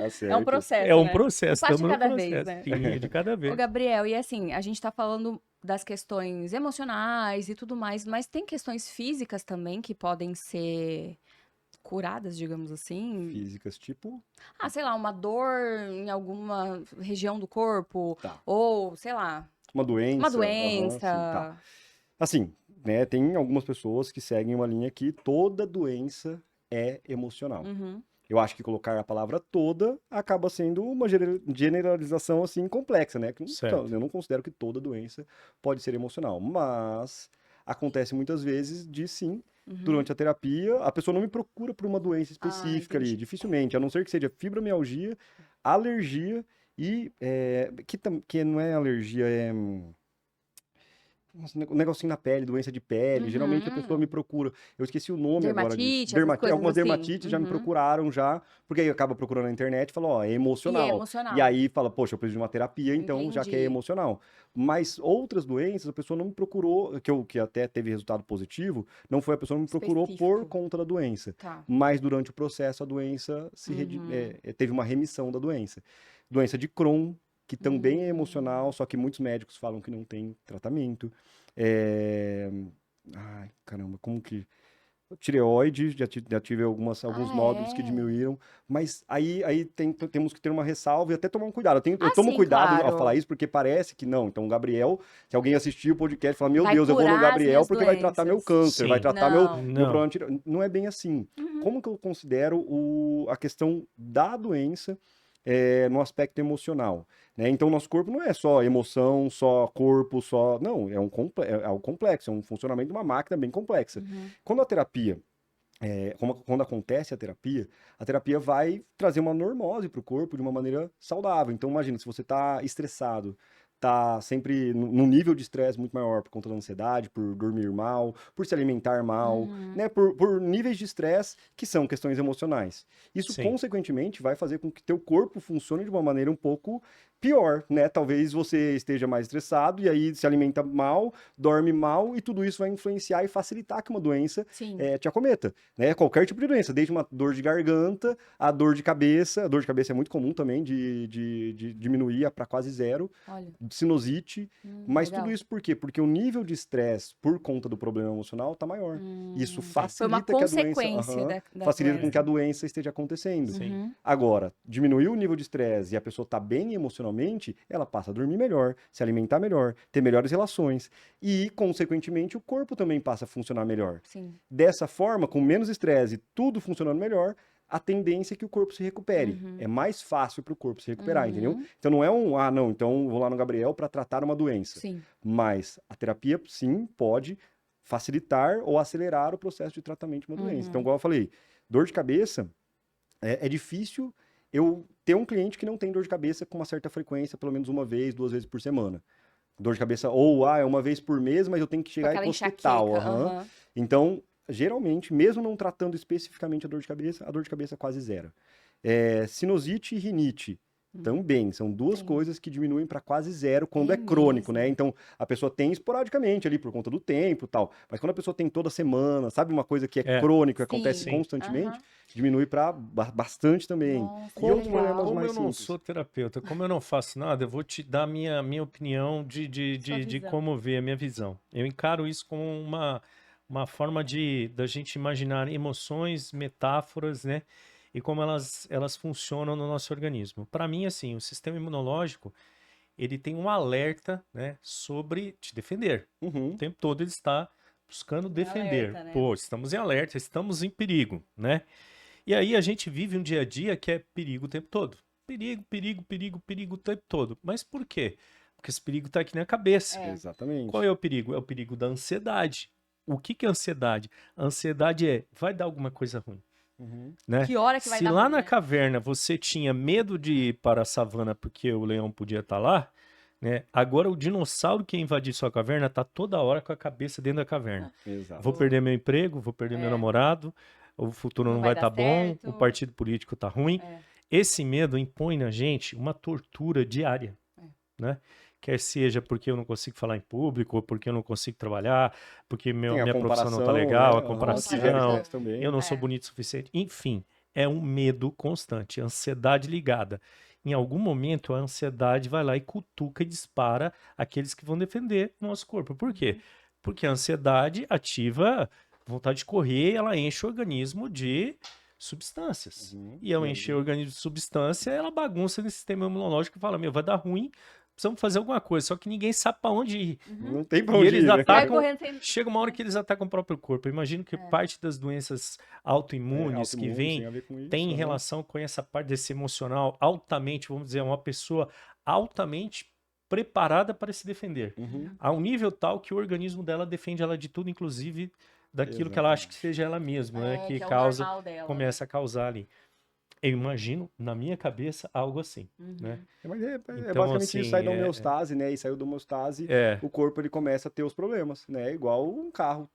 Tá certo. É um processo, É um né? processo, Um passo de estamos no cada processo. vez, né? Sim, de cada Ô, vez. Gabriel, e assim, a gente tá falando das questões emocionais e tudo mais, mas tem questões físicas também que podem ser curadas, digamos assim? Físicas, tipo... Ah, sei lá, uma dor em alguma região do corpo, Tá. ou, sei lá, Uma doença. uma aham, doença. sim, tá. Assim, né, tem algumas pessoas que seguem uma linha que toda doença é emocional. Uhum. Eu acho que colocar a palavra toda acaba sendo uma generalização assim complexa, né? Certo. Eu não considero que toda doença pode ser emocional, mas acontece muitas vezes de sim, durante a terapia, a pessoa não me procura por uma doença específica ali, entendi. dificilmente, a não ser que seja fibromialgia, alergia e que não é alergia, é um negocinho na pele, doença de pele. Geralmente a pessoa me procura. Eu esqueci o nome agora disso. Dermatite, essas coisas Algumas assim. dermatites já me procuraram já, porque aí acaba procurando na internet e fala, ó, é E é emocional. emocional. E aí fala, poxa, eu preciso de uma terapia, então já que é Entendi. emocional. Mas outras doenças, a pessoa não me procurou, que até teve resultado positivo, não foi a pessoa que me procurou por Específico. conta da doença. Tá. Mas durante o processo a doença teve uma remissão da doença. Doença de Crohn, que também é emocional, só que muitos médicos falam que não tem tratamento. Ai, caramba, como que... Tireoide, já tive alguns nódulos que É? diminuíram, mas aí temos que ter uma ressalva e até tomar um cuidado. Eu Ah, tomo sim, cuidado ao claro. falar isso, porque parece que não. Então, o Gabriel, se alguém assistir o podcast e falar, meu Vai Deus, eu vou no curar as Gabriel minhas porque vai tratar meu doenças. câncer, vai Sim. tratar Não. meu Não. problema de tireoide. Não é bem assim. Como que eu considero a questão da doença no aspecto emocional? Né? Então, nosso corpo não é só emoção, só corpo, só... Não, é algo complexo, é um funcionamento de uma máquina bem complexa. Quando a terapia... quando acontece a terapia vai trazer uma normose para o corpo de uma maneira saudável. Então, imagina, se você está estressado, está sempre num nível de estresse muito maior por conta da ansiedade, por dormir mal, por se alimentar mal, né? Por níveis de estresse que são questões emocionais. Isso, Sim. consequentemente, vai fazer com que teu corpo funcione de uma maneira um pouco pior, né? Talvez você esteja mais estressado e aí se alimenta mal, dorme mal e tudo isso vai influenciar e facilitar que uma doença Sim. te acometa, né? Qualquer tipo de doença, desde uma dor de garganta, a dor de cabeça. A dor de cabeça é muito comum também de diminuir para quase zero. Olha. Sinusite. Mas legal. tudo isso por quê? Porque o nível de estresse por conta do problema emocional tá maior. Isso Foi uma facilita que a doença... consequência da facilita com doença. que a doença esteja acontecendo. Sim. Agora, diminuir o nível de estresse e a pessoa tá bem emocionalmente, ela passa a dormir melhor, se alimentar melhor, ter melhores relações. E, consequentemente, o corpo também passa a funcionar melhor. Sim. Dessa forma, com menos estresse e tudo funcionando melhor, a tendência é que o corpo se recupere. É mais fácil para o corpo se recuperar, entendeu? Então não é não, então vou lá no Gabriel para tratar uma doença. Sim. Mas a terapia, sim, pode facilitar ou acelerar o processo de tratamento de uma doença. Então, igual eu falei, dor de cabeça, é difícil eu ter um cliente que não tem dor de cabeça com uma certa frequência, pelo menos uma vez, 2 vezes por semana. Dor de cabeça, é uma vez por mês, mas eu tenho que chegar e ir pro hospital. Então, geralmente, mesmo não tratando especificamente a dor de cabeça quase zero. Sinusite e rinite também são duas coisas que diminuem para quase zero quando é crônico, né? Então, a pessoa tem esporadicamente ali por conta do tempo e tal. Mas quando a pessoa tem toda semana, sabe uma coisa que é crônico, acontece constantemente, diminui para bastante também. Nossa, Como, problemas como mais eu não simples. sou terapeuta, como eu não faço nada, eu vou te dar a minha opinião de visão. como ver a minha visão. Eu encaro isso como uma forma da gente imaginar emoções, metáforas, né? E como elas funcionam no nosso organismo. Para mim, assim, o sistema imunológico, ele tem um alerta, né, sobre te defender. O tempo todo ele está buscando defender. alerta, né? Pô, estamos em alerta, estamos em perigo, né? E aí a gente vive um dia a dia que é perigo o tempo todo. Perigo, perigo, perigo, perigo o tempo todo. Mas por quê? Porque esse perigo está aqui na cabeça. Exatamente. Qual é o perigo? É o perigo da ansiedade. O que é ansiedade? A ansiedade vai dar alguma coisa ruim. Né? Que hora que vai Se dar lá ruim, na né? caverna você tinha medo de ir para a savana porque o leão podia estar lá, né? Agora o dinossauro que ia invadir sua caverna tá toda hora com a cabeça dentro da caverna. Exato. Vou perder meu emprego, vou perder meu namorado, o futuro não vai dar estar bom, certo. o partido político tá ruim. Esse medo impõe na gente uma tortura diária, né? Quer seja porque eu não consigo falar em público, ou porque eu não consigo trabalhar, porque Tem a minha profissão não tá comparação, legal, né? a Que gera comparação, estresse também. eu não sou bonito o suficiente. Enfim, é um medo constante, ansiedade ligada. Em algum momento, a ansiedade vai lá e cutuca e dispara aqueles que vão defender o nosso corpo. Por quê? Porque a ansiedade ativa vontade de correr, ela enche o organismo de substâncias. E ao encher o organismo de substância, ela bagunça nesse sistema imunológico e fala, meu, vai dar ruim, precisamos fazer alguma coisa. Só que ninguém sabe para onde ir. Não tem pra E onde eles ir, né? atacam, Vai correndo sem- chega uma hora que eles atacam o próprio corpo. Eu imagino que parte das doenças autoimunes que Autoimune, vêm tem a ver com isso, tem aham. relação com essa parte desse emocional altamente, vamos dizer, uma pessoa altamente preparada para se defender. A um nível tal que o organismo dela defende ela de tudo, inclusive daquilo que ela acha que seja ela mesma, né? Que é o causa, normal dela, começa a causar ali. Eu imagino, na minha cabeça, algo assim, né? Mas é Então, basicamente isso, assim, sai da homeostase, né? E saiu da homeostase, o corpo ele começa a ter os problemas, né? Igual um carro,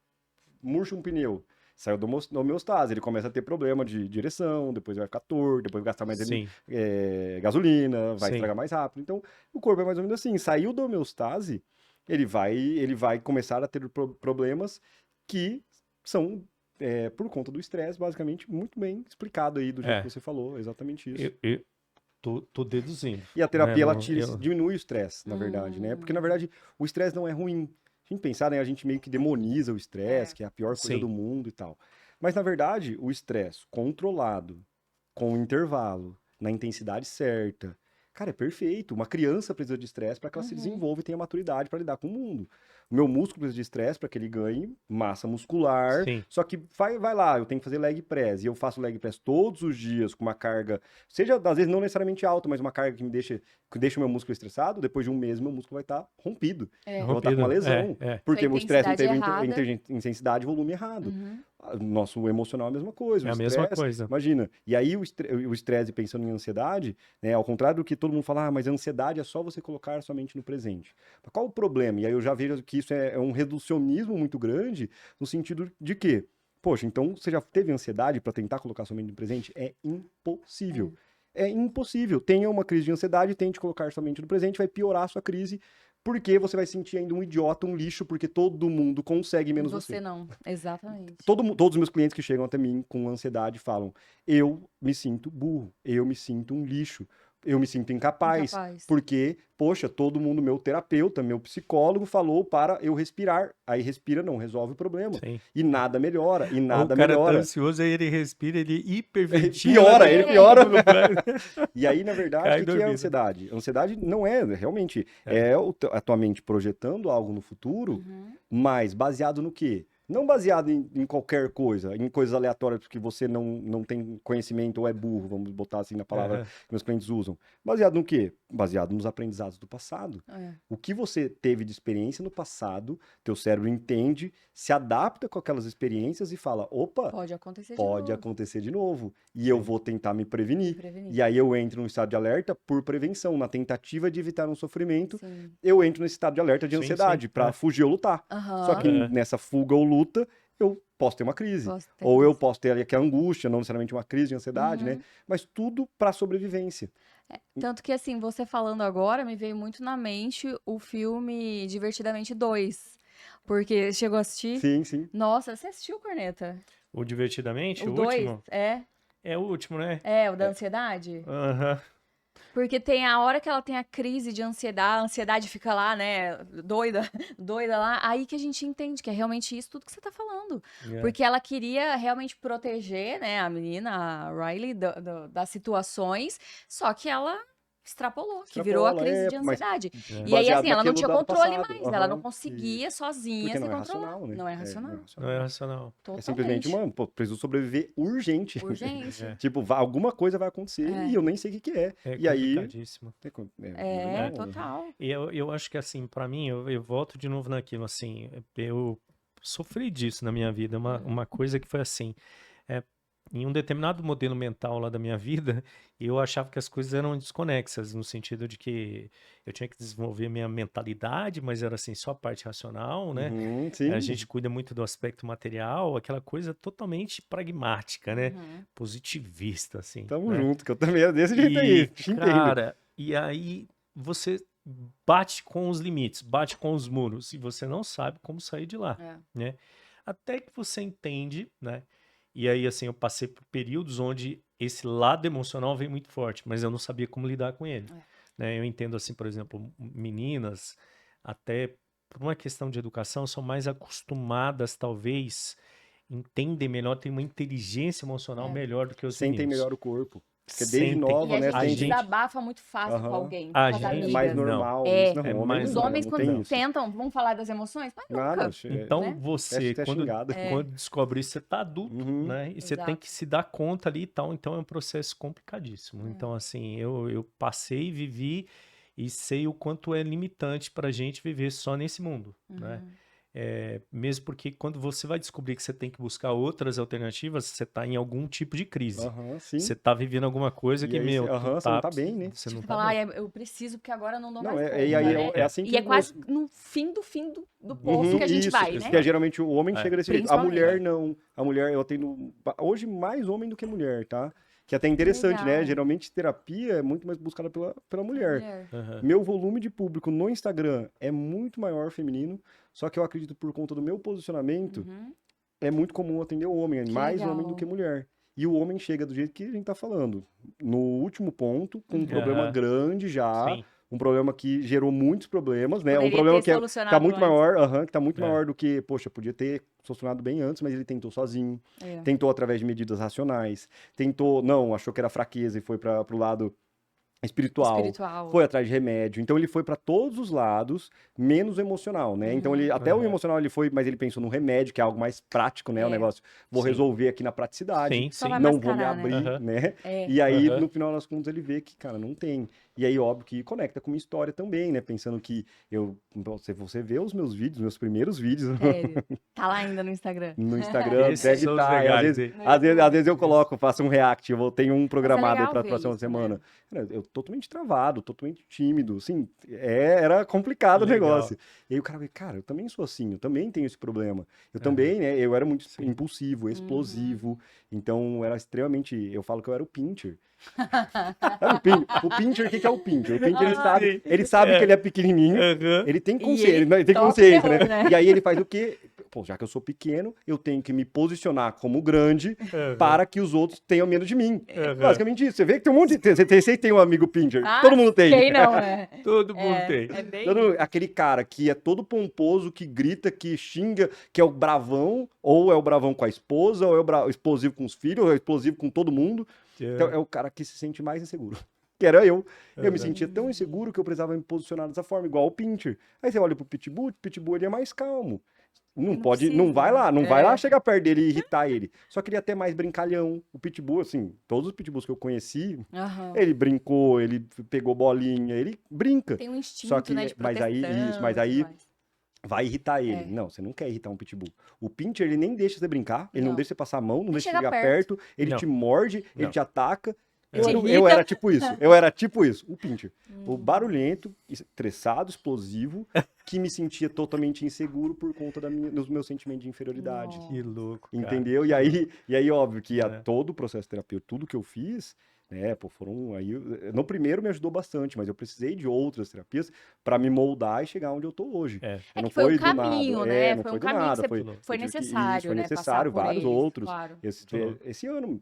murcha um pneu. Saiu da homeostase, ele começa a ter problema de direção, depois vai ficar torto, depois vai gastar mais Sim. gasolina, vai Sim. estragar mais rápido. Então, o corpo é mais ou menos assim. Saiu da homeostase, ele vai começar a ter problemas que são por conta do estresse, basicamente, muito bem explicado aí do jeito que você falou, exatamente isso. Eu tô deduzindo. E a terapia, né? ela diminui o estresse, na verdade, né? Porque, na verdade, o estresse não é ruim. A gente pensar, né? A gente meio que demoniza o estresse, que é a pior coisa Sim. do mundo e tal. Mas, na verdade, o estresse controlado, com intervalo, na intensidade certa, cara, é perfeito. Uma criança precisa de estresse para que ela se desenvolva e tenha maturidade para lidar com o mundo. O meu músculo precisa de estresse para que ele ganhe massa muscular. Sim. Só que vai lá, eu tenho que fazer leg press. E eu faço leg press todos os dias com uma carga, seja às vezes não necessariamente alta, mas uma carga que deixa o meu músculo estressado. Depois de um mês, meu músculo vai estar rompido. Eu vou estar com uma lesão. Porque o estresse não teve intensidade e volume errado. Nosso emocional é a mesma coisa. É a mesma coisa. Imagina. E aí o estresse, pensando em ansiedade, né, ao contrário do que todo mundo fala, mas a ansiedade é só você colocar sua mente no presente. Mas qual o problema? E aí eu já vejo que isso é um reducionismo muito grande, no sentido de que, poxa, então você já teve ansiedade para tentar colocar sua mente no presente? É impossível. É impossível. Tenha uma crise de ansiedade, tente colocar sua mente no presente, vai piorar a sua crise, porque você vai sentir ainda um idiota, um lixo, porque todo mundo consegue, menos você. Você não, exatamente. Todos os meus clientes que chegam até mim com ansiedade falam, eu me sinto burro, eu me sinto um lixo, eu me sinto incapaz. Porque, poxa, todo mundo, meu terapeuta, meu psicólogo falou para eu respirar. Aí respira, não resolve o problema. Sim. E nada melhora, e nada o cara melhora. tá ansioso, aí ele respira, ele hiperventila. Ele piora. E aí, na verdade, o que é a ansiedade? A ansiedade não é, realmente, a tua mente projetando algo no futuro, mas baseado no quê? Não baseado em qualquer coisa, em coisas aleatórias que você não tem conhecimento ou é burro, vamos botar assim na palavra que meus clientes usam. Baseado no quê? Baseado nos aprendizados do passado. O que você teve de experiência no passado, teu cérebro entende, se adapta com aquelas experiências e fala, opa, pode acontecer de novo. E eu vou tentar me prevenir. E aí eu entro no estado de alerta por prevenção, na tentativa de evitar um sofrimento, eu entro nesse estado de alerta de ansiedade, para fugir ou lutar. Só que nessa fuga ou luta, eu posso ter uma crise. Ou eu posso ter ali aquela angústia, não necessariamente uma crise de ansiedade, né? Mas tudo para sobrevivência. Tanto que, assim, você falando agora, me veio muito na mente o filme Divertidamente 2. Porque chegou a assistir? Sim, sim. Nossa, você assistiu, Corneta? O Divertidamente? O 2? último? É o último, né? É, o da ansiedade? Porque tem a hora que ela tem a crise de ansiedade, a ansiedade fica lá, né, doida lá, aí que a gente entende que é realmente isso tudo que você tá falando. Porque ela queria realmente proteger, né, a menina, a Riley, das situações, só que ela extrapolou, que virou a crise de ansiedade. E aí, assim, ela não tinha controle mais, ela não conseguia sozinha se controlar. Racional, né? Não é racional. Não é racional. É simplesmente, mano, preciso sobreviver urgente. Tipo, alguma coisa vai acontecer e eu nem sei o que é. É e aí... complicadíssimo. Total. E eu acho que, assim, pra mim, eu volto de novo naquilo, assim, eu sofri disso na minha vida, uma coisa que foi assim, em um determinado modelo mental lá da minha vida, eu achava que as coisas eram desconexas, no sentido de que eu tinha que desenvolver minha mentalidade, mas era assim, só a parte racional, né? A Sim. gente cuida muito do aspecto material, aquela coisa totalmente pragmática, né? Uhum. Positivista, assim, Tamo né? junto, que eu também é desse jeito aí. E, Te entendo. cara, e aí você bate com os limites, bate com os muros, e você não sabe como sair de lá, É. né? Até que você entende, né? E aí, assim, eu passei por períodos onde esse lado emocional veio muito forte, mas eu não sabia como lidar com ele, É. né? Eu entendo, assim, por exemplo, meninas, até por uma questão de educação, são mais acostumadas, talvez, entendem melhor, têm uma inteligência emocional É. melhor do que os Sentem meninos. melhor o corpo. Porque desde Sentem. E nova, a né, gente A sente. gente, desabafa muito fácil com Aham. alguém, a com as gente É mais amigas. não. normal É. isso. Não, É homem mais Os não, homens, não quando tem isso. tentam, vamos falar das emoções, mas Nada, nunca. Então né? você, até quando, xingado. quando descobre isso, você tá adulto, Uhum. né? E você tem Exato. que se dar conta ali e tal. Então é um processo complicadíssimo. É. Então, assim, eu passei, vivi e sei o quanto é limitante pra gente viver só nesse mundo, né? Uhum. Mesmo porque quando você vai descobrir que você tem que buscar outras alternativas, você tá em algum tipo de crise. Aham, sim. Você tá vivendo alguma coisa E que, aí, meu, você não tá bem, né? você não Você tá fala, bem. eu preciso porque agora eu não dou Não, mais e aí conta, né? é assim E que é quase no fim do poço Uhum, que a gente isso, vai, isso né? que é geralmente o homem É. chega desse jeito. A Principalmente. mulher não. A mulher, eu atendo hoje mais homem do que mulher, tá? Que é até interessante, né? Legal. Geralmente terapia é muito mais buscada pela mulher. Mulher. Aham. Meu volume de público no Instagram é muito maior feminino, só que eu acredito por conta do meu posicionamento, Uhum. é muito comum atender o homem, Que mais legal. homem do que mulher. E o homem chega do jeito que a gente tá falando, no último ponto, com um problema Aham. grande já, Sim. um problema que gerou muitos problemas, né? Um Poderia problema ter que tá solucionado muito antes. maior, que tá muito É. maior do que, poxa, podia ter solucionado bem antes, mas ele tentou sozinho, É. tentou através de medidas racionais, tentou, não, achou que era fraqueza e foi para pro lado espiritual, Espiritual. foi atrás de remédio. Então ele foi para todos os lados, menos o emocional, né? Então ele até o Aham. emocional ele foi, mas ele pensou no remédio, que é algo mais prático, né? O É. negócio, vou Sim. resolver aqui na praticidade, Sim, Só sim. vai não vou me mascarar, né? abrir, Aham. né? É. E aí Aham. no final das contas ele vê que, cara, não tem. E aí óbvio que conecta com minha história também, né? Pensando que você vê os meus vídeos, meus primeiros vídeos Sério. Tá lá ainda no Instagram. no Instagram, Esses deve são os estar. legais, hein? Às vezes eu coloco, faço um react, eu tenho um programado aí legal para a ver próxima isso, semana. né? Cara, eu totalmente travado, totalmente tímido, assim, era complicado o Legal. negócio. E aí o cara vê, cara, eu também sou assim, eu também tenho esse problema. Eu Aham. também, né, eu era muito Sim. impulsivo, explosivo, então era extremamente, eu falo que eu era o pincher. O pincher, o que que é o pincher? O pincher, Sim. ele sabe que ele é pequenininho, Aham. ele tem E consciência, ele ele tem toca o consciência, terror, né? né? E aí ele faz o quê? Pô, já que eu sou pequeno, eu tenho que me posicionar como grande Aham. para que os outros tenham medo de mim. Aham. Basicamente isso. Você vê que tem um monte de... Você tem um amigo pincher. Ah, Todo mundo tem. Quem não, é? Todo mundo tem. É bem Aquele cara que é todo pomposo, que grita, que xinga, que é o bravão, ou é o bravão com a esposa, ou é o explosivo com os filhos, ou é o explosivo com todo mundo. Então é o cara que se sente mais inseguro. Que era eu. Eu me Aham. sentia tão inseguro que eu precisava me posicionar dessa forma, igual o pincher. Aí você olha pro pitbull ele é mais calmo. Não Não pode, precisa, não vai lá, não né? vai lá É. chegar perto dele e irritar ele. Só que ele é até mais brincalhão. O pitbull, assim, todos os pitbulls que eu conheci, Aham. ele brincou, ele pegou bolinha, ele brinca. Tem um instinto, Só que, né, de mas aí, proteção mas e aí tudo mais. vai irritar ele. É. Não, você não quer irritar um pitbull. O pincher, ele nem deixa você brincar, ele não Não. deixa você passar a mão, não Nem deixa você chega chegar perto. perto, ele Não. te morde, ele Não. te ataca. É. Te Eu irrita. era tipo isso, o pincher. O barulhento, estressado, explosivo, que me sentia totalmente inseguro por conta dos meus sentimentos de inferioridade. Nossa. Que louco, cara. Entendeu? E aí, óbvio que É. todo o processo terapêutico, tudo que eu fiz, né, pô, foram aí, no primeiro me ajudou bastante, mas eu precisei de outras terapias para me moldar e chegar onde eu tô hoje. É. É Não que foi um do nada. caminho, né? Não Foi foi um do caminho nada, que foi foi eu tive que- necessário, isso, foi né? necessário, Passar por vários eles, outros. claro. Esse ano,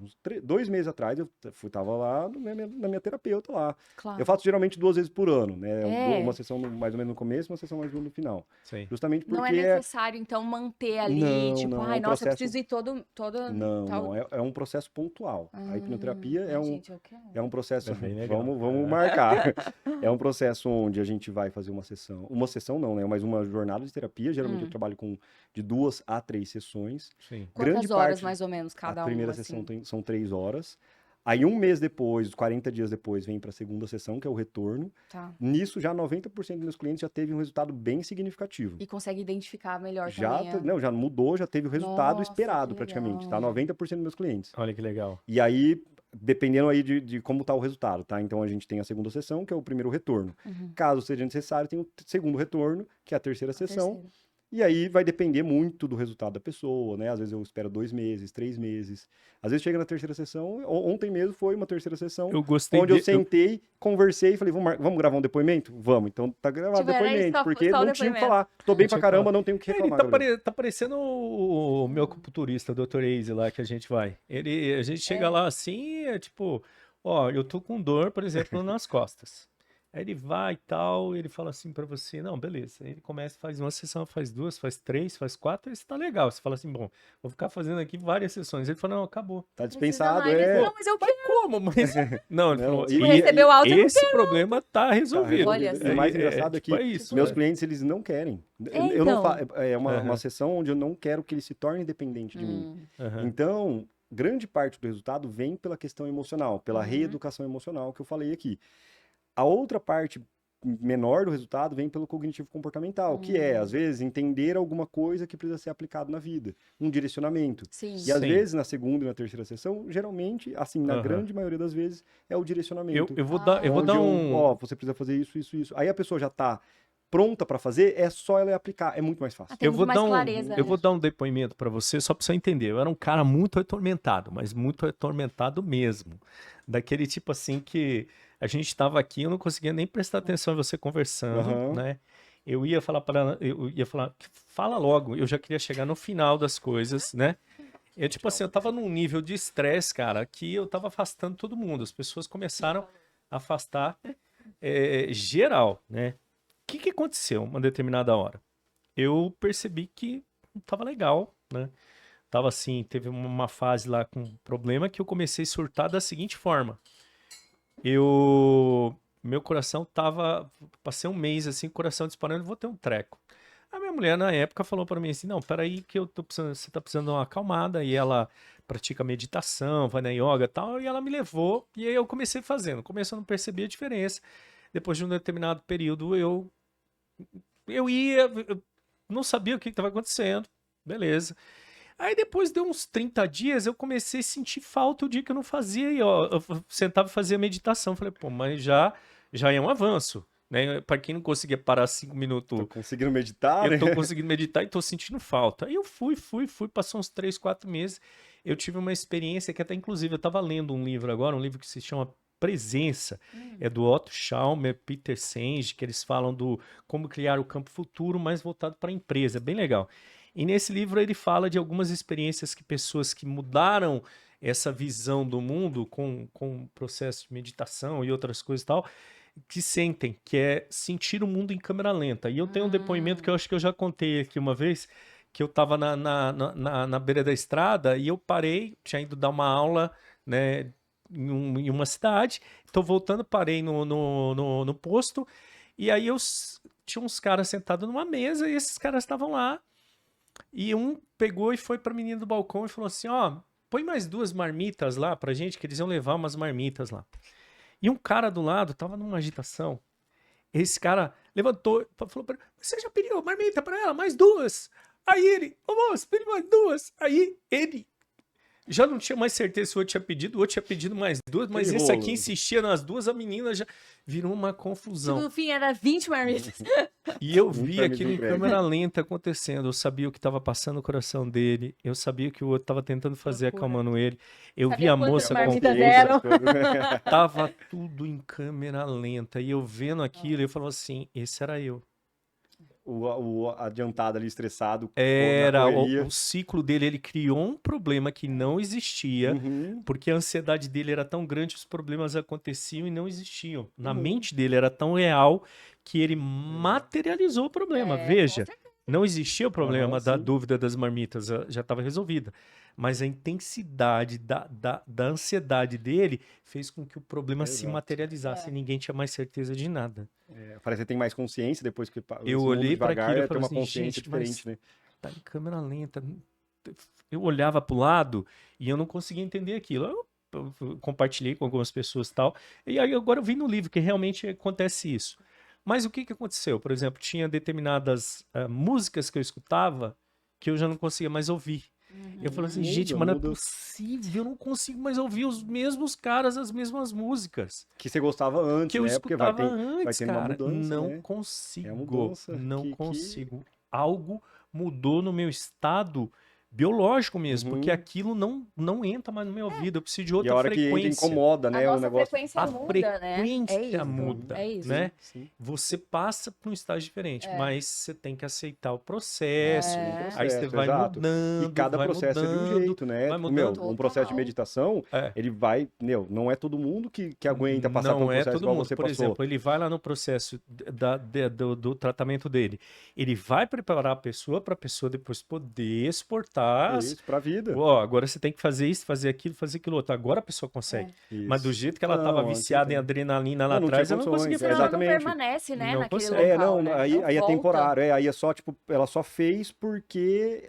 uns 2 meses atrás, eu tava lá na minha terapeuta lá. Claro. Eu faço geralmente 2 vezes por ano, né? É. Uma sessão mais ou menos no começo, uma sessão mais ou menos no final. Sim. Justamente porque Não é necessário, então, manter ali, Não, tipo, não, é ai, um nossa, eu processo- preciso ir todo Não, tal... não, é um processo pontual. A hipnoterapia é Ai, um, gente, eu quero. é um processo. É bem legal. Vamos marcar. É um processo onde a gente vai fazer uma sessão. Uma sessão não, né? Mas uma jornada de terapia. Geralmente eu trabalho de 2 a 3 sessões. Sim. Quantas grande horas, parte- mais ou menos, cada A primeira uma, sessão assim? são 3 horas. Aí 1 mês depois, 40 dias depois, vem para a segunda sessão, que é o retorno. Tá. Nisso, já 90% dos meus clientes já teve um resultado bem significativo. E consegue identificar melhor Já, também. não, já mudou, já teve o resultado Nossa, esperado que praticamente, legal. tá? 90% dos meus clientes. Olha que legal. E aí, dependendo aí de como tá o resultado, tá? Então a gente tem a segunda sessão, que é o primeiro retorno. Caso seja necessário, tem o segundo retorno, que é a terceira sessão. Terceiro. E aí vai depender muito do resultado da pessoa, né? Às vezes eu espero 2 meses, 3 meses. Às vezes chega na terceira sessão. Ontem mesmo foi uma terceira sessão, Eu gostei onde eu sentei, conversei e falei, vamos gravar um depoimento? Vamos. Então tá gravado o Tipo, era depoimento, só- porque só o não tinha o que depoimento. falar. Tô bem Não tinha pra o que caramba, não tenho o que Ele reclamar. tá, Gabriel. tá parecendo o meu acupunturista, o Dr. Eise lá, que a gente vai. A gente chega lá assim, é tipo, ó, eu tô com dor, por exemplo, nas costas. Aí ele vai e tal, ele fala assim pra você, não, beleza. Aí ele começa, faz uma sessão, faz 2, faz 3, faz 4, isso tá legal. Você fala assim, bom, vou ficar fazendo aqui várias sessões. Ele fala, não, acabou. Tá Precisa dispensado, mais. é. Não, mas eu Mas como? Mas... Não, ele Não, falou, e- recebeu alta, eu não esse problema tá Tá resolvido. Olha resolvido. só. E o mais engraçado é tipo, que isso, meus né? clientes, eles não querem. É, Eu não então. é uma Aham. sessão onde eu não quero que ele se torne dependente de mim. Aham. Então, grande parte do resultado vem pela questão emocional, pela reeducação emocional que eu falei aqui. A outra parte menor do resultado vem pelo cognitivo comportamental, que é, às vezes, entender alguma coisa que precisa ser aplicado na vida, um direcionamento. Sim. E às Sim. vezes, na segunda e na terceira sessão, geralmente, assim, na Aham. grande maioria das vezes, é o direcionamento. Eu vou dar Onde um... ó, você precisa fazer isso, isso, isso. Aí a pessoa já tá pronta para fazer, é só ela aplicar, é muito mais fácil. Tem muito mais clareza, eu né? vou dar um depoimento pra você, só pra você entender. Eu era um cara muito atormentado, mas muito atormentado mesmo. Daquele tipo assim que a gente tava aqui, eu não conseguia nem prestar atenção em você conversando, Aham. né? Eu ia falar para ela, eu ia falar, fala logo, eu já queria chegar no final das coisas, né? Eu, tipo assim, eu tava num nível de estresse, cara, que eu tava afastando todo mundo. As pessoas começaram a afastar geral, né? O que aconteceu uma determinada hora? Eu percebi que não tava legal, né? Tava assim, teve uma fase lá com problema que eu comecei a surtar da seguinte forma. Meu coração tava, passei um mês assim, coração disparando, vou ter um treco. A minha mulher na época falou pra mim assim, não, peraí que eu tô precisando, você tá precisando de uma acalmada, e ela pratica meditação, vai na yoga e tal, e ela me levou, e aí eu comecei fazendo, começando a perceber a diferença. Depois de um determinado período, eu não sabia o que estava acontecendo, beleza. Aí depois de uns 30 dias, eu comecei a sentir falta o dia que eu não fazia, e ó, eu sentava e fazia meditação, falei, pô, mas já é um avanço, né? Para quem não conseguia parar 5 minutos, Tô conseguindo meditar, eu tô né? conseguindo meditar e tô sentindo falta. Aí eu fui, passou uns 3, 4 meses, eu tive uma experiência que até, inclusive, eu tava lendo um livro agora, um livro que se chama Presença, é do Otto Schalmer, Peter Senge, que eles falam do como criar o campo futuro, mais voltado para a empresa, é bem legal. E nesse livro ele fala de algumas experiências que pessoas que mudaram essa visão do mundo com o processo de meditação e outras coisas e tal, que sentem, que é sentir o mundo em câmera lenta. E eu tenho um depoimento que eu acho que eu já contei aqui uma vez, que eu estava na beira da estrada e eu parei, tinha ido dar uma aula, né, em uma cidade, estou voltando, parei no posto, e aí tinha uns caras sentados numa mesa, e esses caras estavam lá, e um pegou e foi para a menina do balcão e falou assim, ó, põe mais 2 marmitas lá pra gente, que eles iam levar umas marmitas lá. E um cara do lado tava numa agitação. Esse cara levantou e falou pra ele, você já pediu marmita pra ela? Mais 2. Aí ele, ô moço, pedi mais 2. Aí ele já não tinha mais certeza se o outro tinha pedido mais 2, mas Que esse aqui rolo. insistia nas 2, a menina já virou uma Tipo, confusão. no fim era 20 marmitas. E eu Muito vi permitido aquilo em pra ele. câmera lenta acontecendo. Eu sabia o que estava passando no coração dele. Eu sabia que o outro estava tentando fazer, Loucura. acalmando ele. Eu vi Sabia a quantas moça marmitas confusa. eram? Tava tudo em câmera lenta. E eu vendo aquilo, eu falava assim, esse era eu. O adiantado ali, estressado, na Era correria. o ciclo dele, ele criou um problema que não existia, Uhum. porque a ansiedade dele era tão grande, os problemas aconteciam e não existiam. Na Uhum. mente dele era tão real que ele materializou o problema. É, Veja, com certeza. não existia o problema da sim. dúvida das marmitas, já estava resolvida. Mas a intensidade da ansiedade dele fez com que o problema se Exato. materializasse e ninguém tinha mais certeza de nada. Parece que tem mais consciência depois que Eu esse mundo olhei para devagar, aquilo e tem falei uma assim, consciência gente, mas diferente, né? tá em câmera lenta. Eu olhava pro lado e eu não conseguia entender aquilo. Eu compartilhei com algumas pessoas e tal. E aí agora eu vi no livro que realmente acontece isso. Mas o que aconteceu? Por exemplo, tinha determinadas músicas que eu escutava que eu já não conseguia mais ouvir. Eu falei assim, gente, mas não é possível, eu não consigo mais ouvir os mesmos caras, as mesmas músicas. Que você gostava antes, Que eu né? Porque vai escutava vai antes, tendo uma cara. mudança, Não né? É a consigo, mudança não que... consigo. Algo mudou no meu estado biológico mesmo, porque Uhum. aquilo não entra mais no meu ouvido. Eu preciso de E a outra hora que entra, frequência. incomoda, A né? O nossa negócio. frequência A muda, né? É frequência isso. muda, É isso. né? Sim. Você passa por um estágio diferente, É. mas você tem que aceitar o processo. Um Aí você processo, vai exato. E cada vai processo é de um mudando, jeito, né? vai Tipo, meu, mudando. um processo de Total. meditação, É. ele vai, meu, não é todo mundo que aguenta passar pelo Não é processo todo igual mundo. você Por passou. exemplo, ele vai lá no processo do tratamento dele. Ele vai preparar a pessoa para a pessoa depois poder exportar. Isso, pra vida. Ó, agora você tem que fazer isso, fazer aquilo outro. Agora a pessoa consegue. Mas do Isso. jeito que ela estava Não, viciada em não tem. adrenalina lá Não, não tinha atrás, ela não conseguia condições, fazer Ela nada. não exatamente. permanece, né, Não naquele consegue. local, né? Aí Não é volta. temporário, aí é só, tipo, ela só fez porque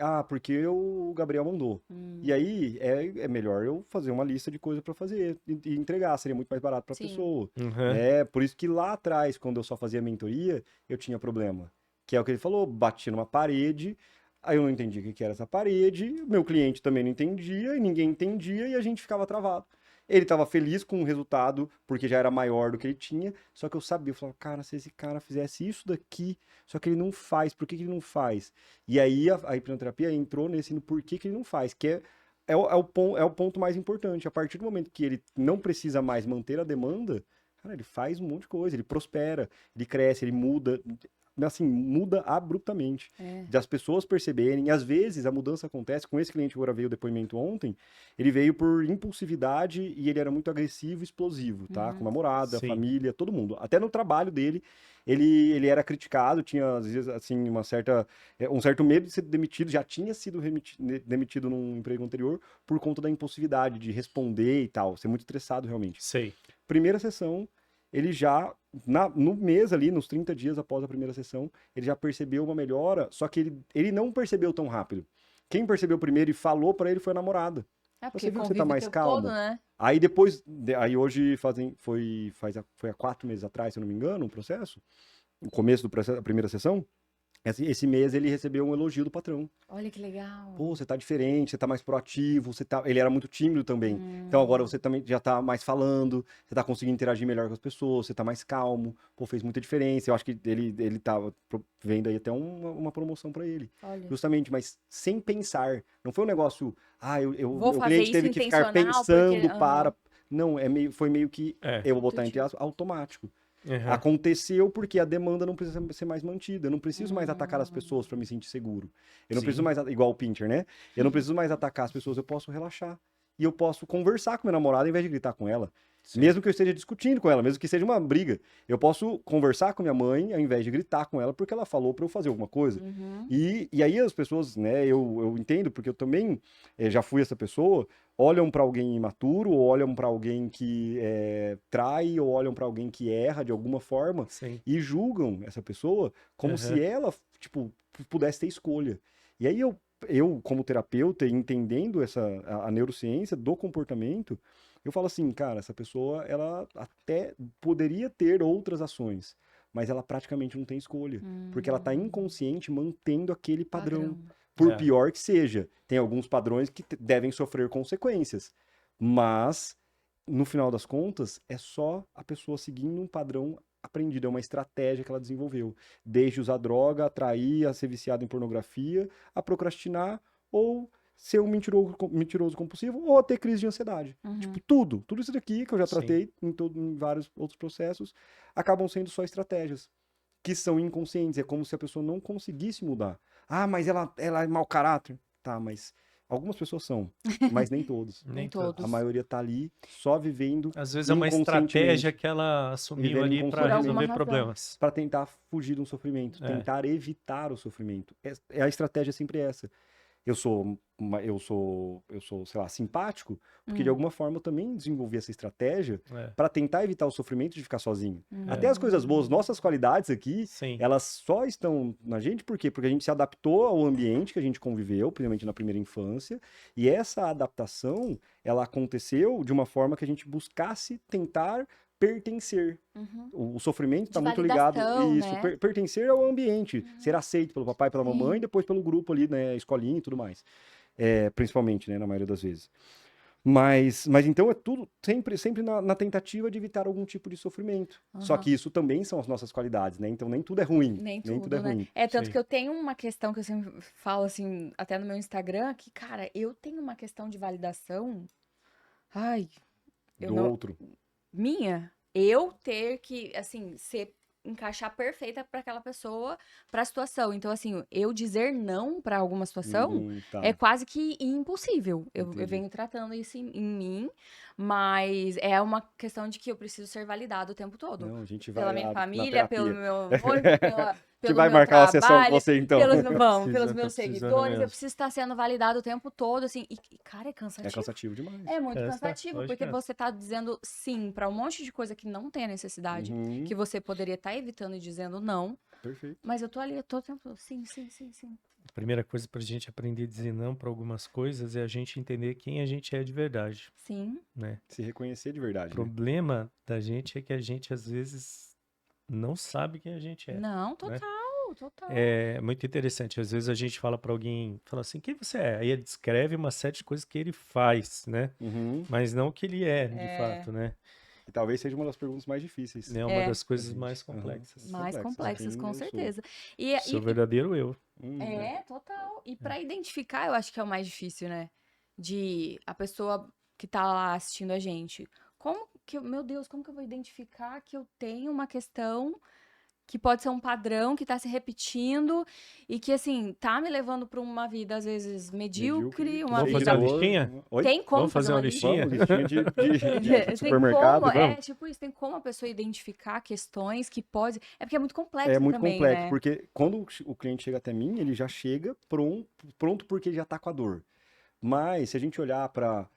o Gabriel mandou. E aí é melhor eu fazer uma lista de coisas pra fazer e entregar, seria muito mais barato pra Sim. pessoa. Uhum. Né? Por isso que lá atrás, quando eu só fazia mentoria, eu tinha problema. Que é o que ele falou, bati numa parede, aí eu não entendi o que era essa parede, o meu cliente também não entendia, e ninguém entendia, e a gente ficava travado. Ele estava feliz com o resultado, porque já era maior do que ele tinha, só que eu sabia, eu falava, cara, se esse cara fizesse isso daqui, só que ele não faz, por que ele não faz? E aí a hipnoterapia entrou no porquê que ele não faz, que é o ponto mais importante. A partir do momento que ele não precisa mais manter a demanda, cara, ele faz um monte de coisa, ele prospera, ele cresce, ele muda, assim, muda abruptamente. De as pessoas perceberem, e às vezes a mudança acontece, com esse cliente que agora veio o depoimento ontem, ele veio por impulsividade e ele era muito agressivo e explosivo, tá? Com a namorada, Sim. família, todo mundo. Até no trabalho dele, ele era criticado, tinha, às vezes, assim, um certo medo de ser demitido, já tinha sido demitido num emprego anterior por conta da impulsividade, de responder e tal, ser muito estressado realmente. Sei. Primeira sessão, ele já, no mês ali, nos 30 dias após a primeira sessão, ele já percebeu uma melhora, só que ele não percebeu tão rápido. Quem percebeu primeiro e falou pra ele foi a namorada. Porque Você viu que você tá convive o mais tempo calmo? todo, né? Aí depois, aí hoje foi há 4 meses atrás, se eu não me engano, o processo, o começo do processo, a primeira sessão, esse mês ele recebeu um elogio do patrão. Olha que legal. Pô, você tá diferente, você tá mais proativo, ele era muito tímido também. Então agora você também já tá mais falando, você tá conseguindo interagir melhor com as pessoas, você tá mais calmo. Pô, fez muita diferença. Eu acho que ele tava vendo aí até uma promoção pra ele. Olha. Justamente, mas sem pensar. Não foi um negócio, Vou o fazer cliente isso teve que ficar intencional, pensando porque- para. Não, foi meio que, eu vou botar entre Intuitivo. aspas, automático. Uhum. Aconteceu porque a demanda não precisa ser mais mantida. Eu não preciso mais atacar as pessoas para me sentir seguro. Eu não Sim. preciso mais, igual o Pinter, né? Eu não preciso mais atacar as pessoas, eu posso relaxar. E eu posso conversar com minha namorada ao invés de gritar com ela. Sim. Mesmo que eu esteja discutindo com ela, mesmo que seja uma briga. Eu posso conversar com minha mãe ao invés de gritar com ela porque ela falou para eu fazer alguma coisa. E aí as pessoas, né, eu entendo, porque eu também já fui essa pessoa, olham para alguém imaturo, ou olham para alguém que trai, ou olham para alguém que erra de alguma forma Sim. e julgam essa pessoa como se ela, tipo, pudesse ter escolha. E aí eu como terapeuta, entendendo a neurociência do comportamento, eu falo assim, cara, essa pessoa, ela até poderia ter outras ações, mas ela praticamente não tem escolha, porque ela tá inconsciente mantendo aquele padrão. Por É. pior que seja, tem alguns padrões que devem sofrer consequências, mas no final das contas é só a pessoa seguindo um padrão aprendido, é uma estratégia que ela desenvolveu, desde usar droga, atrair, a ser viciado em pornografia, a procrastinar ou ser um mentiroso compulsivo ou a ter crise de ansiedade. Tipo, tudo isso daqui que eu já Sim. tratei em vários outros processos, acabam sendo só estratégias que são inconscientes. É como se a pessoa não conseguisse mudar. Ah, mas ela é mau caráter. Tá, mas algumas pessoas são, mas nem todos. Nem todos. A maioria tá ali só vivendo Às vezes é uma estratégia que ela assumiu Vivendo ali para inconscientemente. resolver Por alguma problemas. para tentar fugir de um sofrimento, É. tentar evitar o sofrimento. A estratégia é sempre essa. eu sou, sei lá, simpático, porque de alguma forma eu também desenvolvi essa estratégia para tentar evitar o sofrimento de ficar sozinho. Até as coisas boas, nossas qualidades aqui, Sim. elas só estão na gente, por quê? Porque a gente se adaptou ao ambiente que a gente conviveu, principalmente na primeira infância, e essa adaptação, ela aconteceu de uma forma que a gente buscasse tentar pertencer. O sofrimento está muito ligado isso, né? pertencer ao ambiente, ser aceito pelo papai, pela mamãe, e depois pelo grupo ali, né, escolinha e tudo mais. Principalmente, né, na maioria das vezes. Mas então é tudo sempre na tentativa de evitar algum tipo de sofrimento. Só que isso também são as nossas qualidades, né? Então nem tudo é ruim. Nem tudo tudo, é né? ruim. Tanto Sim. que eu tenho uma questão que eu sempre falo, assim, até no meu Instagram, que, cara, eu tenho uma questão de validação. Ai, eu Do não. outro. Minha. Eu ter que, assim, encaixar perfeita para aquela pessoa, para a situação. Então, assim, eu dizer não para alguma situação Tá. é quase que impossível. Eu Entendi. venho tratando isso em mim, mas é uma questão de que eu preciso ser validado o tempo todo. Não, a gente vai Pela minha lá na família, pelo terapia. meu amor, A gente pelo vai meu marcar uma sessão com trabalho, você, então. pelos Tô meus precisando seguidores. Eu mesmo. preciso estar sendo validado o tempo todo, assim. E, cara, é É cansativo. cansativo demais. É muito Cansa, cansativo, hoje porque cansa. você tá dizendo sim pra um monte de coisa que não tem a necessidade, que você poderia estar evitando e dizendo não, Perfeito. mas eu tô ali todo o tempo, sim, sim, sim, sim. A primeira coisa pra gente aprender a dizer não para algumas coisas é a gente entender quem a gente é de verdade, Sim. né? Se reconhecer de verdade, O problema da gente é que a gente às vezes não sabe quem a gente é. Não, total. É muito interessante. Às vezes a gente fala para alguém, fala assim, quem você é? Aí ele descreve uma série de coisas que ele faz, né? Mas não o que ele é, de fato, né? E talvez seja uma das perguntas mais difíceis. É uma das pra coisas gente. mais complexas. Mais complexas, Quem com eu sou. certeza. Seu verdadeiro eu. Total. E pra identificar, eu acho que é o mais difícil, né? De a pessoa que tá lá assistindo a gente. Meu Deus, como que eu vou identificar que eu tenho uma questão que pode ser um padrão que tá se repetindo e que, assim, tá me levando pra uma vida, às vezes, medíocre, uma Vamos fazer vida. uma listinha? Oi? Tem como Vamos fazer uma listinha? Vamos, listinha de Tem supermercado, como, vamos? tipo isso, tem como a pessoa identificar questões que pode. É porque é muito É complexo muito também, complexo, né? porque quando o cliente chega até mim, ele já chega pronto porque ele já tá com a dor. Mas se a gente olhar para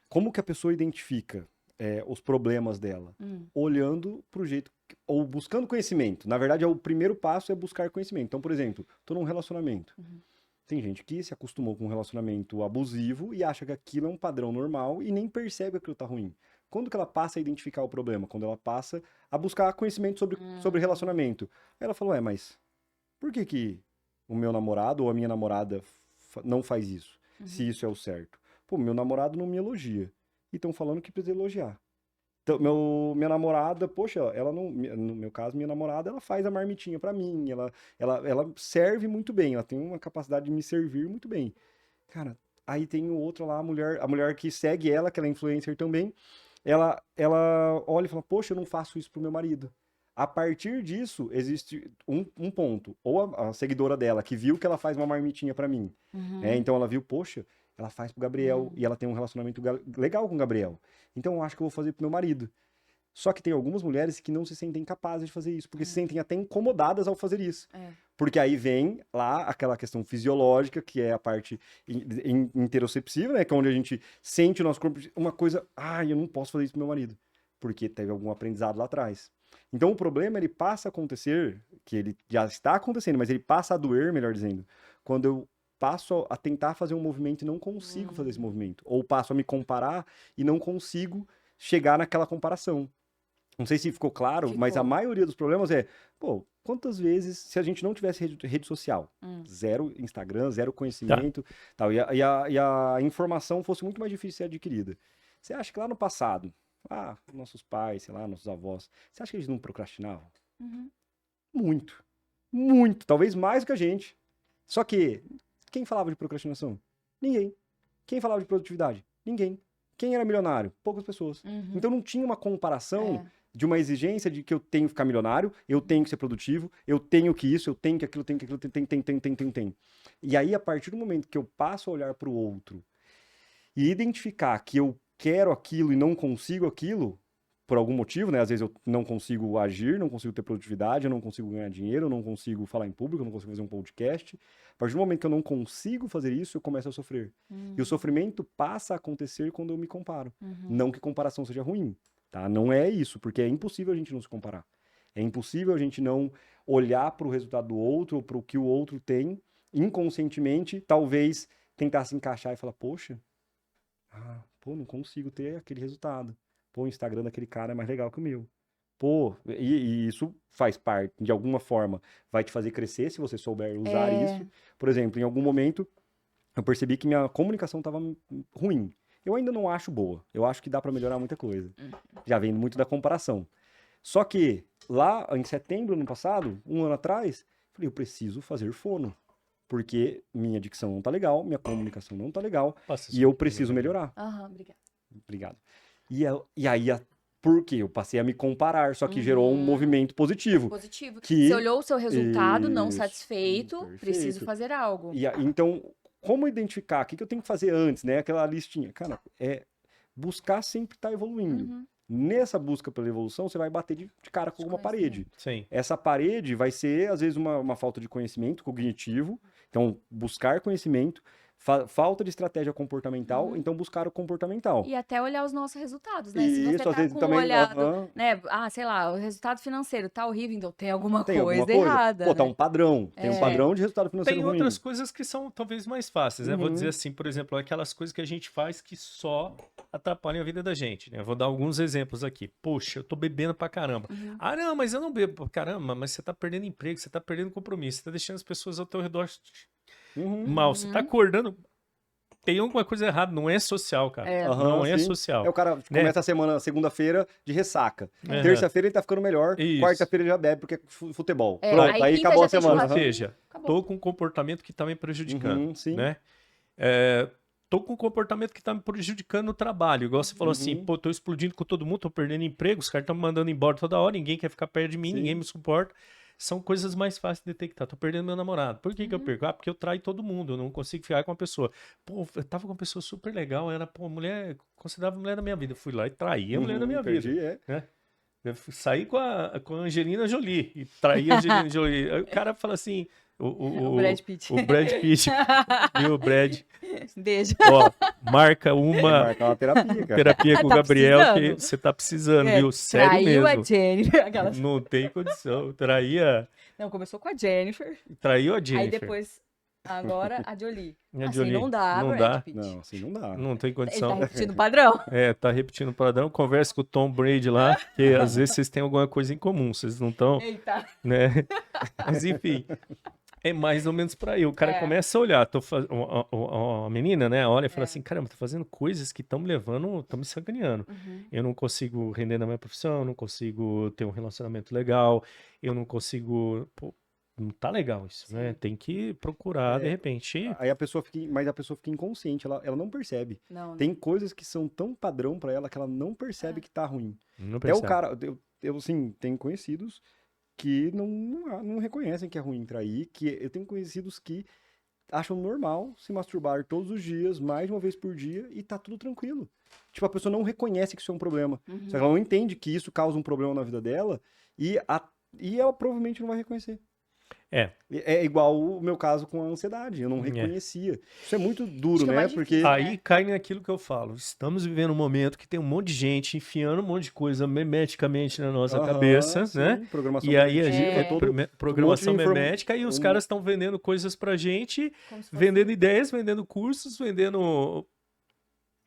como que a pessoa identifica os problemas dela, olhando para o jeito ou buscando conhecimento. Na verdade, o primeiro passo é buscar conhecimento. Então, por exemplo, estou num relacionamento. Tem gente que se acostumou com um relacionamento abusivo e acha que aquilo é um padrão normal e nem percebe que aquilo tá ruim. Quando que ela passa a identificar o problema? Quando ela passa a buscar conhecimento sobre relacionamento. Aí ela falou, mas por que o meu namorado ou a minha namorada não faz isso? Se isso é o certo. Pô, meu namorado não me elogia. E estão falando que precisa elogiar. Então, minha namorada, poxa, ela não, no meu caso, minha namorada, ela faz a marmitinha pra mim, ela serve muito bem, ela tem uma capacidade de me servir muito bem. Cara, aí tem o outro lá, a mulher que segue ela, que ela é influencer também, ela olha e fala, poxa, eu não faço isso pro meu marido. A partir disso, existe um ponto. Ou a seguidora dela, que viu que ela faz uma marmitinha pra mim. Então ela viu, poxa, ela faz pro Gabriel e ela tem um relacionamento legal com o Gabriel. Então eu acho que eu vou fazer pro meu marido. Só que tem algumas mulheres que não se sentem capazes de fazer isso, porque se sentem até incomodadas ao fazer isso. Porque aí vem lá aquela questão fisiológica, que é a parte interoceptiva, né? Que é onde a gente sente o nosso corpo, uma coisa, eu não posso fazer isso pro meu marido. Porque teve algum aprendizado lá atrás. Então o problema, ele passa a acontecer, que ele já está acontecendo, mas ele passa a doer, melhor dizendo, quando eu passo a tentar fazer um movimento e não consigo fazer esse movimento. Ou passo a me comparar e não consigo chegar naquela comparação. Não sei se ficou claro, mas a maioria dos problemas pô, quantas vezes, se a gente não tivesse rede social, zero Instagram, zero conhecimento, tal, e a informação fosse muito mais difícil de ser adquirida. Você acha que lá no passado, nossos pais, sei lá, nossos avós, você acha que eles não procrastinavam? Muito. Muito. Talvez mais do que a gente. Só que, quem falava de procrastinação? Ninguém. Quem falava de produtividade? Ninguém. Quem era milionário? Poucas pessoas. Então não tinha uma comparação de uma exigência de que eu tenho que ficar milionário, eu tenho que ser produtivo, eu tenho que isso, eu tenho que aquilo, tem. E aí, a partir do momento que eu passo a olhar para o outro e identificar que eu quero aquilo e não consigo aquilo, por algum motivo, né? Às vezes eu não consigo agir, não consigo ter produtividade, eu não consigo ganhar dinheiro, eu não consigo falar em público, eu não consigo fazer um podcast. A partir do momento que eu não consigo fazer isso, eu começo a sofrer. E o sofrimento passa a acontecer quando eu me comparo. Não que comparação seja ruim, tá? Não é isso, porque é impossível a gente não se comparar. É impossível a gente não olhar para o resultado do outro, ou para o que o outro tem, inconscientemente, talvez tentar se encaixar e falar, poxa, não consigo ter aquele resultado. Pô, o Instagram daquele cara é mais legal que o meu. Pô, e isso faz parte, de alguma forma, vai te fazer crescer se você souber usar isso. Por exemplo, em algum momento, eu percebi que minha comunicação estava ruim. Eu ainda não acho boa. Eu acho que dá para melhorar muita coisa. Já vem muito da comparação. Só que, lá em setembro do ano passado, um ano atrás, falei, eu preciso fazer fono. Porque minha dicção não tá legal, minha comunicação não tá legal, e eu preciso melhorar. Obrigada. Obrigado. E aí, por quê? Eu passei a me comparar, só que gerou um movimento positivo. Você olhou o seu resultado, não Isso, satisfeito, perfeito. preciso fazer algo. Então, como identificar? O que eu tenho que fazer antes, né? Aquela listinha. Cara, é buscar sempre estar evoluindo. Nessa busca pela evolução, você vai bater de cara com alguma parede. Sim. Essa parede vai ser, às vezes, uma falta de conhecimento cognitivo. Então, buscar conhecimento. Falta de estratégia comportamental, então buscar o comportamental. E até olhar os nossos resultados, né? Isso, Se você às tá vezes com também, um olhado, né? Sei lá, o resultado financeiro tá horrível, então tem alguma coisa errada. Pô, tá né? um padrão. Tem um padrão de resultado financeiro Tem ruim. outras coisas que são talvez mais fáceis, né? Vou dizer assim, por exemplo, aquelas coisas que a gente faz que só atrapalham a vida da gente, né? Eu vou dar alguns exemplos aqui. Poxa, eu tô bebendo pra caramba. Ah, não, mas eu não bebo pra caramba, mas você tá perdendo emprego, você tá perdendo compromisso, você tá deixando as pessoas ao teu redor mal, você tá acordando... Tem alguma coisa errada, não é social, cara. Não é social. É o cara né? começa a semana, segunda-feira, de ressaca. Terça-feira ele tá ficando melhor, quarta-feira ele já bebe porque é futebol. Pronto, aí acabou a semana. Ou seja, tô com um comportamento que tá me prejudicando, né? Tô com um comportamento que tá me prejudicando no trabalho. Igual você falou assim, pô, tô explodindo com todo mundo, tô perdendo emprego, os caras estão me mandando embora toda hora, ninguém quer ficar perto de mim, ninguém me suporta. São coisas mais fáceis de detectar. Tô perdendo meu namorado. Por que que eu perco? Porque eu traio todo mundo. Eu não consigo ficar com uma pessoa. Pô, eu tava com uma pessoa super legal. Era, pô, mulher... Considerava a mulher da minha vida. Eu fui lá e traí a mulher da minha vida. Né? Eu saí com a Angelina Jolie. E traí a Angelina Jolie. Aí o cara fala assim... O Brad Pitt. O Brad Pitt. E o Brad. Beijo. Ó, marca uma terapia, cara. Terapia com o Tá Gabriel precisando. que você tá precisando, viu? Sério Traiu mesmo. a Jennifer. Aquelas... Não tem condição. Não, começou com a Jennifer. Traiu a Jennifer. Aí depois, agora, a Jolie. A Assim Jolie. não dá, Não Brad dá. Pitt. Não, assim não dá. Não tem Ele condição. tá repetindo o padrão. Tá repetindo o padrão. Conversa com o Tom Brady lá, que às vezes vocês têm alguma coisa em comum. Vocês não estão, Eita. né? Mas enfim, é mais ou menos por aí. O cara começa a olhar. A menina, né? Olha e fala assim, caramba, tô fazendo coisas que estão me levando, estão me sacaneando. Eu não consigo render na minha profissão, eu não consigo ter um relacionamento legal, eu não consigo... Pô, não tá legal isso, né? Tem que procurar, de repente... Aí a pessoa fica inconsciente, ela não percebe. Tem coisas que são tão padrão pra ela que ela não percebe que tá ruim. Não Até o percebe. cara, eu assim, tenho conhecidos que não reconhecem que é ruim trair, que eu tenho conhecidos que acham normal se masturbar todos os dias, mais de uma vez por dia, e tá tudo tranquilo. Tipo, a pessoa não reconhece que isso é um problema. Só que ela não entende que isso causa um problema na vida dela, e ela provavelmente não vai reconhecer. É igual o meu caso com a ansiedade, eu não reconhecia. Isso é muito duro, Acho que é né? mais Porque difícil, Aí cai naquilo que eu falo. Estamos vivendo um momento que tem um monte de gente enfiando um monte de coisa memeticamente na nossa cabeça, sim, né? programação E aí a cognitiva, gente programação um monte de memética e os caras estão vendendo coisas pra gente, Como se fosse- vendendo ideias, vendendo cursos, vendendo...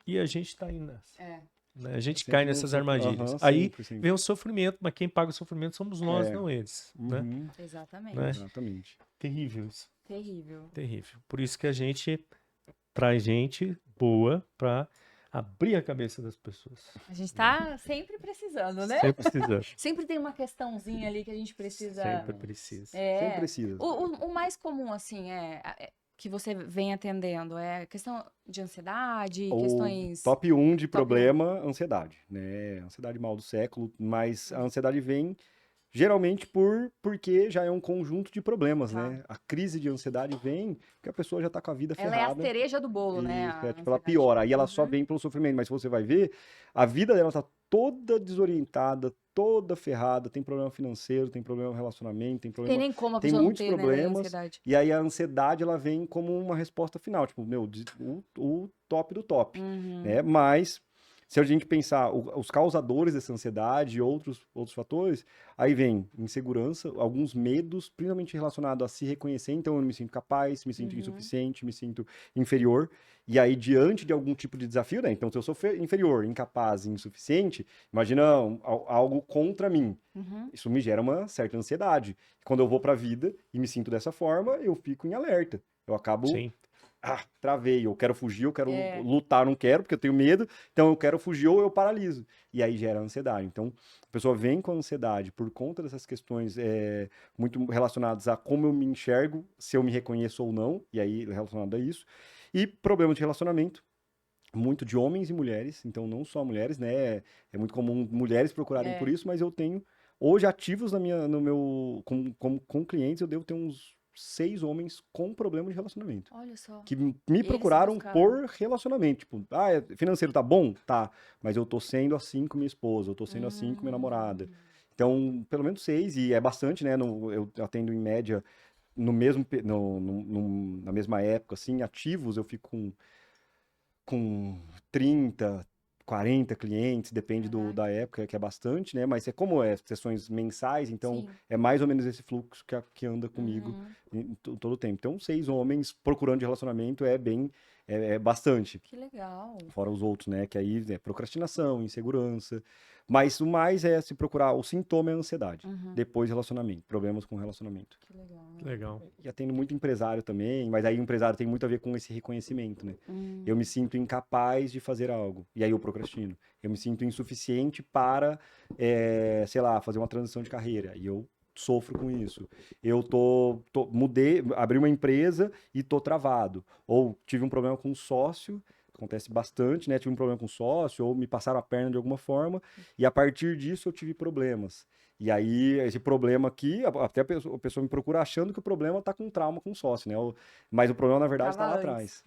E a gente tá indo nessa. Né? A gente cai nessas armadilhas. Aí vem o sofrimento, mas quem paga o sofrimento somos nós, não eles. Né? Exatamente. Né? Exatamente. Terrível isso. Terrível. Terrível. Por isso que a gente traz gente boa pra abrir a cabeça das pessoas. A gente tá sempre precisando, né? Sempre precisando. Sempre tem uma questãozinha ali que a gente precisa... Sempre precisa. Sempre precisa. O mais comum, assim, que você vem atendendo é questão de ansiedade, questões... Top 1 de problema, ansiedade, né? Ansiedade mal do século, mas a ansiedade vem geralmente porque já é um conjunto de problemas, né? A crise de ansiedade vem porque a pessoa já tá com a vida ferrada. Ela é a cereja do bolo, né? Isso, tipo, ela piora, aí ela só vem pelo sofrimento, mas se você vai ver, a vida dela tá toda desorientada, toda ferrada, tem problema financeiro, tem problema no relacionamento, tem Tem problema... nem como a Tem pessoa não muitos ter, né, problemas, ansiedade. e aí a ansiedade, ela vem como uma resposta final, tipo, o top do top, né? Mas, se a gente pensar os causadores dessa ansiedade e outros fatores, aí vem insegurança, alguns medos, principalmente relacionados a se reconhecer, então eu me sinto capaz, me sinto insuficiente, me sinto inferior, e aí diante de algum tipo de desafio, né? Então se eu sou inferior, incapaz e insuficiente, imagina algo contra mim. Isso me gera uma certa ansiedade. Quando eu vou para a vida e me sinto dessa forma, eu fico em alerta. Eu acabo Sim. travei, eu quero fugir, eu quero É. lutar, não quero, porque eu tenho medo, então eu quero fugir ou eu paraliso. E aí gera ansiedade. Então, a pessoa vem com ansiedade por conta dessas questões muito relacionadas a como eu me enxergo, se eu me reconheço ou não, e aí relacionado a isso. E problemas de relacionamento, muito de homens e mulheres, então não só mulheres, né? É muito comum mulheres procurarem por isso, mas eu tenho, hoje, ativos no meu, com clientes, eu devo ter uns 6 homens com problema de relacionamento Olha só. que me Eles procuraram buscaram. por relacionamento. Tipo, financeiro tá bom? Tá. Mas eu tô sendo assim com minha esposa, eu tô sendo assim com minha namorada. Então, pelo menos 6, e é bastante, né? Eu atendo em média no mesmo, na mesma época, assim, ativos, eu fico com 30, 40 clientes, depende da época, que é bastante, né? Mas como sessões mensais, então Sim. é mais ou menos esse fluxo que anda comigo em todo o tempo. Então, 6 homens procurando de relacionamento é bastante. Que legal. Fora os outros, né? Que aí é procrastinação, insegurança. Mas o mais é se procurar, o sintoma é a ansiedade. Depois relacionamento, problemas com relacionamento. Que legal. Legal. E atendo muito empresário também, mas aí o empresário tem muito a ver com esse reconhecimento, né? Eu me sinto incapaz de fazer algo, e aí eu procrastino. Eu me sinto insuficiente para, sei lá, fazer uma transição de carreira, e eu sofro com isso. Eu mudei, abri uma empresa e tô travado. Ou tive um problema com um sócio, acontece bastante, né? Tive um problema com um sócio, ou me passaram a perna de alguma forma, e a partir disso eu tive problemas. E aí, esse problema aqui, até a pessoa me procura achando que o problema tá com trauma com o sócio, né? Mas o problema, na verdade, está lá atrás,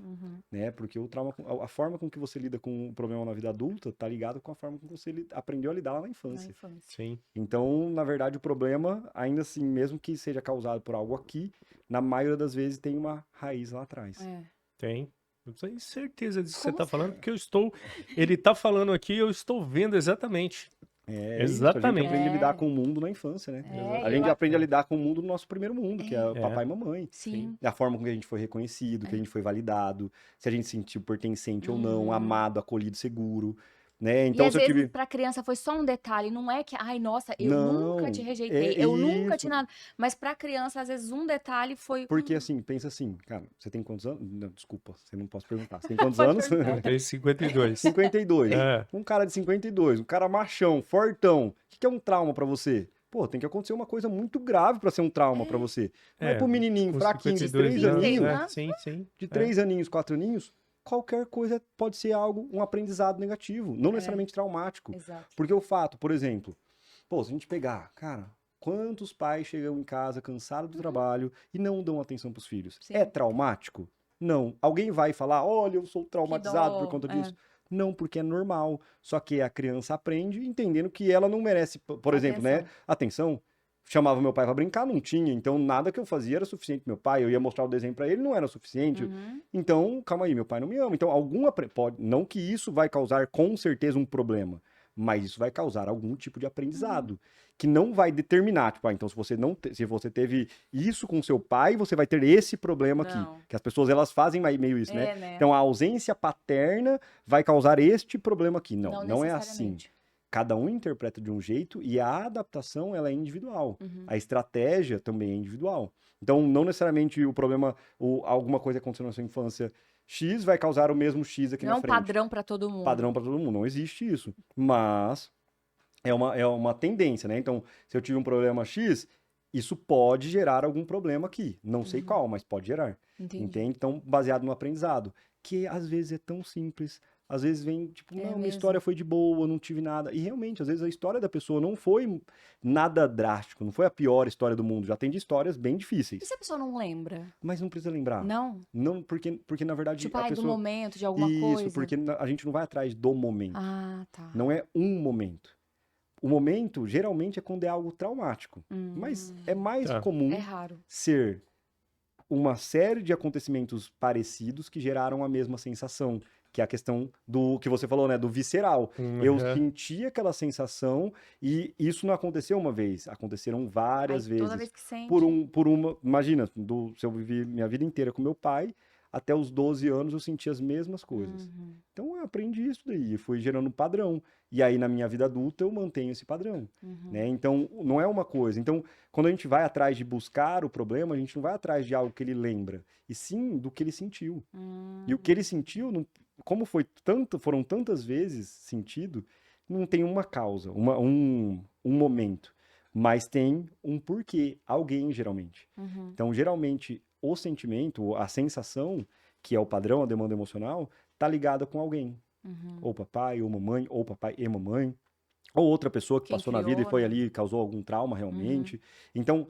né? Porque o trauma, a forma com que você lida com o problema na vida adulta tá ligado com a forma com que você aprendeu a lidar lá na infância. Sim. Então, na verdade, o problema, ainda assim, mesmo que seja causado por algo aqui, na maioria das vezes tem uma raiz lá atrás. Tem. Eu tenho certeza disso que você Como tá falando, porque ele tá falando aqui, eu estou vendo exatamente. Isso, a gente aprende a lidar É. com o mundo na infância, né? É, A eu gente a- aprende a lidar com o mundo do nosso primeiro mundo, que é o É. papai e mamãe. Sim. A forma com que a gente foi reconhecido, que a gente foi validado, se a gente se sentiu pertencente ou não, amado, acolhido, seguro, né? E Então, às se eu vezes tive... pra criança foi só um detalhe, não é que, ai, nossa, eu nunca te Não, rejeitei, eu nunca te isso. nada. Mas pra criança, às vezes um detalhe foi. Porque assim, pensa assim, cara, você tem quantos anos? Não, desculpa, você não posso perguntar. Você tem quantos Pode anos? perguntar. Eu tenho 52. 52. É. Um cara de 52, um cara machão, fortão. O que é um trauma pra você? Pô, tem que acontecer uma coisa muito grave pra ser um trauma pra você. Não é pro menininho com fraquinho de 52 3 anos, aninhos, Sim, sim. de 3 aninhos, 4 aninhos, qualquer coisa pode ser algo, um aprendizado negativo, não necessariamente traumático. Exato. Porque o fato, por exemplo, se a gente pegar, cara, quantos pais chegam em casa cansados do trabalho e não dão atenção pros filhos? Sim. É traumático? Não. Alguém vai falar, olha, eu sou traumatizado por dó, conta disso? Não, porque é normal. Só que a criança aprende entendendo que ela não merece, por exemplo, né? Atenção. Chamava meu pai pra brincar, não tinha. Então, nada que eu fazia era suficiente pro meu pai. Eu ia mostrar o desenho pra ele, não era suficiente. Então, calma aí, meu pai não me ama. Então, não que isso vai causar com certeza um problema, mas isso vai causar algum tipo de aprendizado que não vai determinar, tipo, então se você teve isso com seu pai, você vai ter esse problema aqui. Não. Que as pessoas elas fazem meio isso, né? né? Então a ausência paterna vai causar este problema aqui. Não é assim. necessariamente. Cada um interpreta de um jeito e a adaptação ela é individual. A estratégia também é individual. Então, não necessariamente o problema, alguma coisa aconteceu na sua infância X vai causar o mesmo X aqui Não na é um frente. padrão pra todo mundo. Padrão para todo mundo. Não existe isso. Mas é uma tendência, né? Então, se eu tive um problema X, isso pode gerar algum problema aqui. Não sei qual, mas pode gerar. Entendi. Entende? Então, baseado no aprendizado. Que às vezes é tão simples. às vezes vem, tipo, É não, minha mesmo. história foi de boa, não tive nada. E realmente, às vezes a história da pessoa não foi nada drástico, não foi a pior história do mundo. Já tem de histórias bem E difíceis. se a pessoa não lembra? Mas não precisa lembrar. Não? Não, porque na verdade Tipo, a ai, do pessoa. momento, de alguma Isso, coisa? porque a gente não vai atrás do momento. Ah, tá. Não é um momento. O momento, geralmente, é quando é algo traumático. Mas é mais Tá. comum É raro. ser uma série de acontecimentos parecidos que geraram a mesma sensação, que é a questão do que você falou, né, do visceral. Eu senti aquela sensação e isso não aconteceu uma vez, aconteceram várias Aí, toda vezes. vez que sente. Por uma, imagina, se eu vivi minha vida inteira com meu pai, até os 12 anos eu senti as mesmas coisas. Uhum. Então eu aprendi isso daí, fui gerando um padrão. E aí na minha vida adulta eu mantenho esse padrão, né? Então não é uma coisa. Então quando a gente vai atrás de buscar o problema, a gente não vai atrás de algo que ele lembra, e sim do que ele sentiu. E o que ele sentiu, como foram tantas vezes sentido, não tem uma causa, um momento, mas tem um porquê, alguém geralmente. Então geralmente o sentimento, a sensação, que é o padrão, a demanda emocional, tá ligada com alguém. Ou papai, ou mamãe, ou papai e mamãe, ou outra pessoa que Quem passou na vida e criou, foi né? ali e causou algum trauma realmente. Então,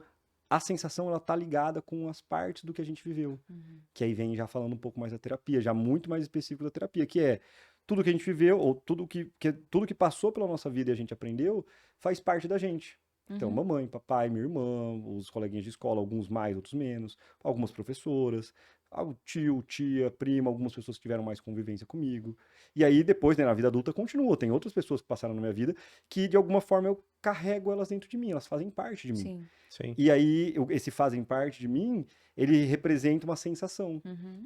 a sensação, ela tá ligada com as partes do que a gente viveu. Que aí vem já falando um pouco mais da terapia, já muito mais específico da terapia, que é tudo que a gente viveu, ou tudo que passou pela nossa vida e a gente aprendeu, faz parte da gente. Então, mamãe, papai, minha irmã, os coleguinhas de escola, alguns mais, outros menos, algumas professoras, tio, tia, prima, algumas pessoas que tiveram mais convivência comigo. E aí, depois, né, na vida adulta, continua. Tem outras pessoas que passaram na minha vida que, de alguma forma, eu carrego elas dentro de mim, elas fazem parte de mim. Sim. Sim. E aí, esse fazem parte de mim, ele representa uma sensação.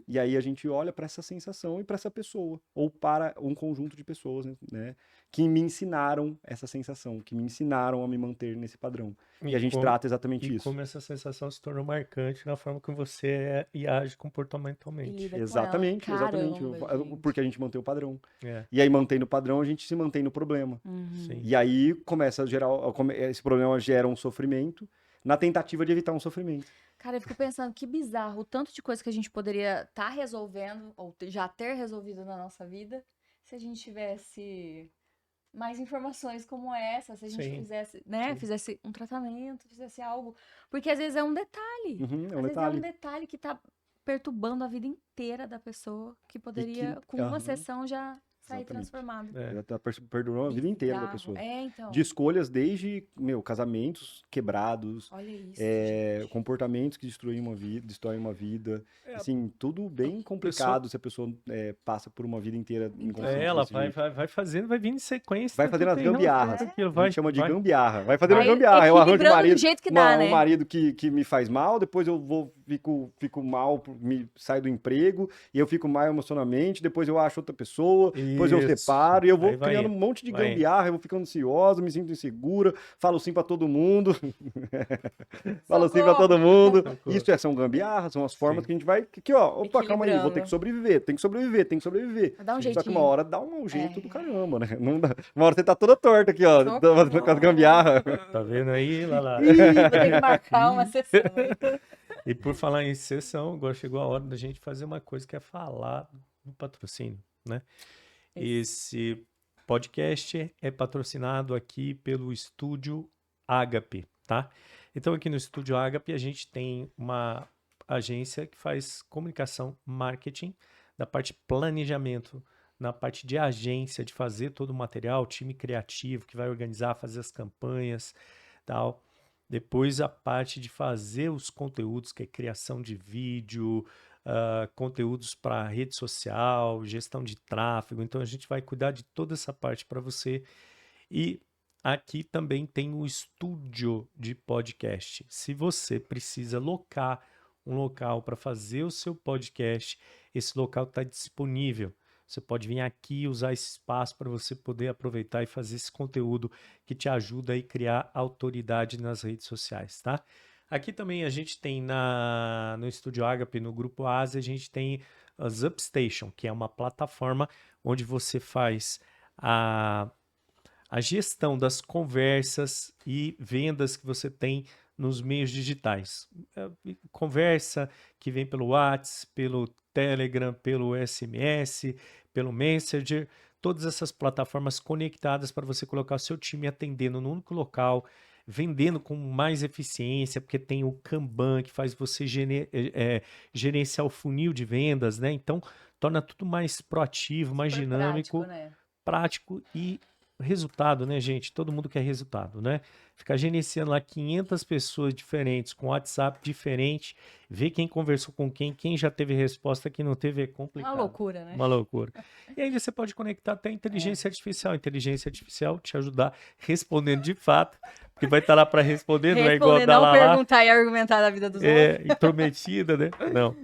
E aí a gente olha para essa sensação e para essa pessoa, ou para um conjunto de pessoas, né, que me ensinaram essa sensação, que me ensinaram a me manter nesse padrão. E a gente trata exatamente E isso. como essa sensação se tornou marcante na forma que você é e age E comportamentalmente. lida Exatamente, com ela. exatamente. Caramba, gente. Porque a gente mantém o padrão. É, E aí, mantendo o padrão, a gente se mantém no problema. sim. E aí começa a gerar, esse problema gera um sofrimento, na tentativa de evitar um sofrimento. Cara, eu fico pensando que bizarro o tanto de coisa que a gente poderia estar resolvendo, ou já ter resolvido na nossa vida, se a gente tivesse mais informações como essa, se a gente Sim. fizesse, né, Sim. fizesse um tratamento, fizesse algo. Porque às vezes é um detalhe. É um Às vezes é um detalhe. detalhe que tá perturbando a vida inteira da pessoa, que poderia, com uma aham. sessão, já sair Exatamente. transformado. É. Ela tá perdurando a vida inteira da Bizarro. pessoa. É, então. De escolhas desde, casamentos quebrados, Olha isso, gente. comportamentos que destroem uma vida. Assim, tudo bem complicado se a pessoa passa por uma vida inteira inconsciente Ela desse jeito. vai fazendo, vai vindo em sequência. Vai tudo fazendo as bem, não, gambiarras. tranquilo, A vai, gente chama de vai. gambiarra. Vai fazendo Vai gambiarra. Eu arranjo um equilibrando marido, do jeito que dá, né? um marido que me faz mal, depois eu fico mal, saio do emprego, e eu fico mal emocionalmente, depois eu acho outra pessoa, depois eu Isso. separo, e eu vou Aí vai criando indo, um monte de vai indo. gambiarra, eu vou ficando ansiosa, me sinto insegura, falo sim pra todo mundo, falo sim pra Socorro. todo mundo. Socorro. Isso são gambiarras, são as formas Sim. que a gente vai, opa, calma aí, vou ter Equilibrando. que sobreviver, tem que sobreviver, tem que sobreviver. Dá um Só que uma jeitinho. hora dá um jeito É. do caramba, né? Não dá. Uma hora você tá toda torta aqui, ó, Socorro. com as gambiarras. Tá vendo aí, Lala? Ih, vou ter que marcar uma sessão. Hein? E por falar em sessão, agora chegou a hora da gente fazer uma coisa que é falar do patrocínio, né? Esse podcast é patrocinado aqui pelo Estúdio Ágape, tá? Então aqui no Estúdio Ágape a gente tem uma agência que faz comunicação, marketing, da parte planejamento, na parte de agência, de fazer todo o material, time criativo que vai organizar, fazer as campanhas, tal. Depois a parte de fazer os conteúdos, que é criação de vídeo, conteúdos para rede social, gestão de tráfego. Então a gente vai cuidar de toda essa parte para você. E aqui também tem o estúdio de podcast. Se você precisa locar um local para fazer o seu podcast, esse local está disponível. Você pode vir aqui e usar esse espaço para você poder aproveitar e fazer esse conteúdo que te ajuda a criar autoridade nas redes sociais, tá? Aqui também a gente tem no Estúdio Ágape, no Grupo Ásia, a gente tem a Zupstation, que é uma plataforma onde você faz a gestão das conversas e vendas que você tem nos meios digitais. Conversa que vem pelo WhatsApp, pelo Telegram, pelo SMS, pelo Messenger, todas essas plataformas conectadas para você colocar o seu time atendendo num único local, vendendo com mais eficiência, porque tem o Kanban que faz você gerenciar o funil de vendas, né? Então, torna tudo mais proativo, mais Super dinâmico, prático, né? prático e resultado, né, gente? Todo mundo quer resultado, né? Ficar gerenciando lá 500 pessoas diferentes, com WhatsApp diferente, ver quem conversou com quem já teve resposta, quem não teve, é complicado. Uma loucura, né? Uma loucura. E aí você pode conectar até a inteligência artificial te ajudar respondendo de fato, porque vai estar lá para responder, não é igual Responder, dar não lá, perguntar e argumentar da vida dos outros. intrometida, né? Não.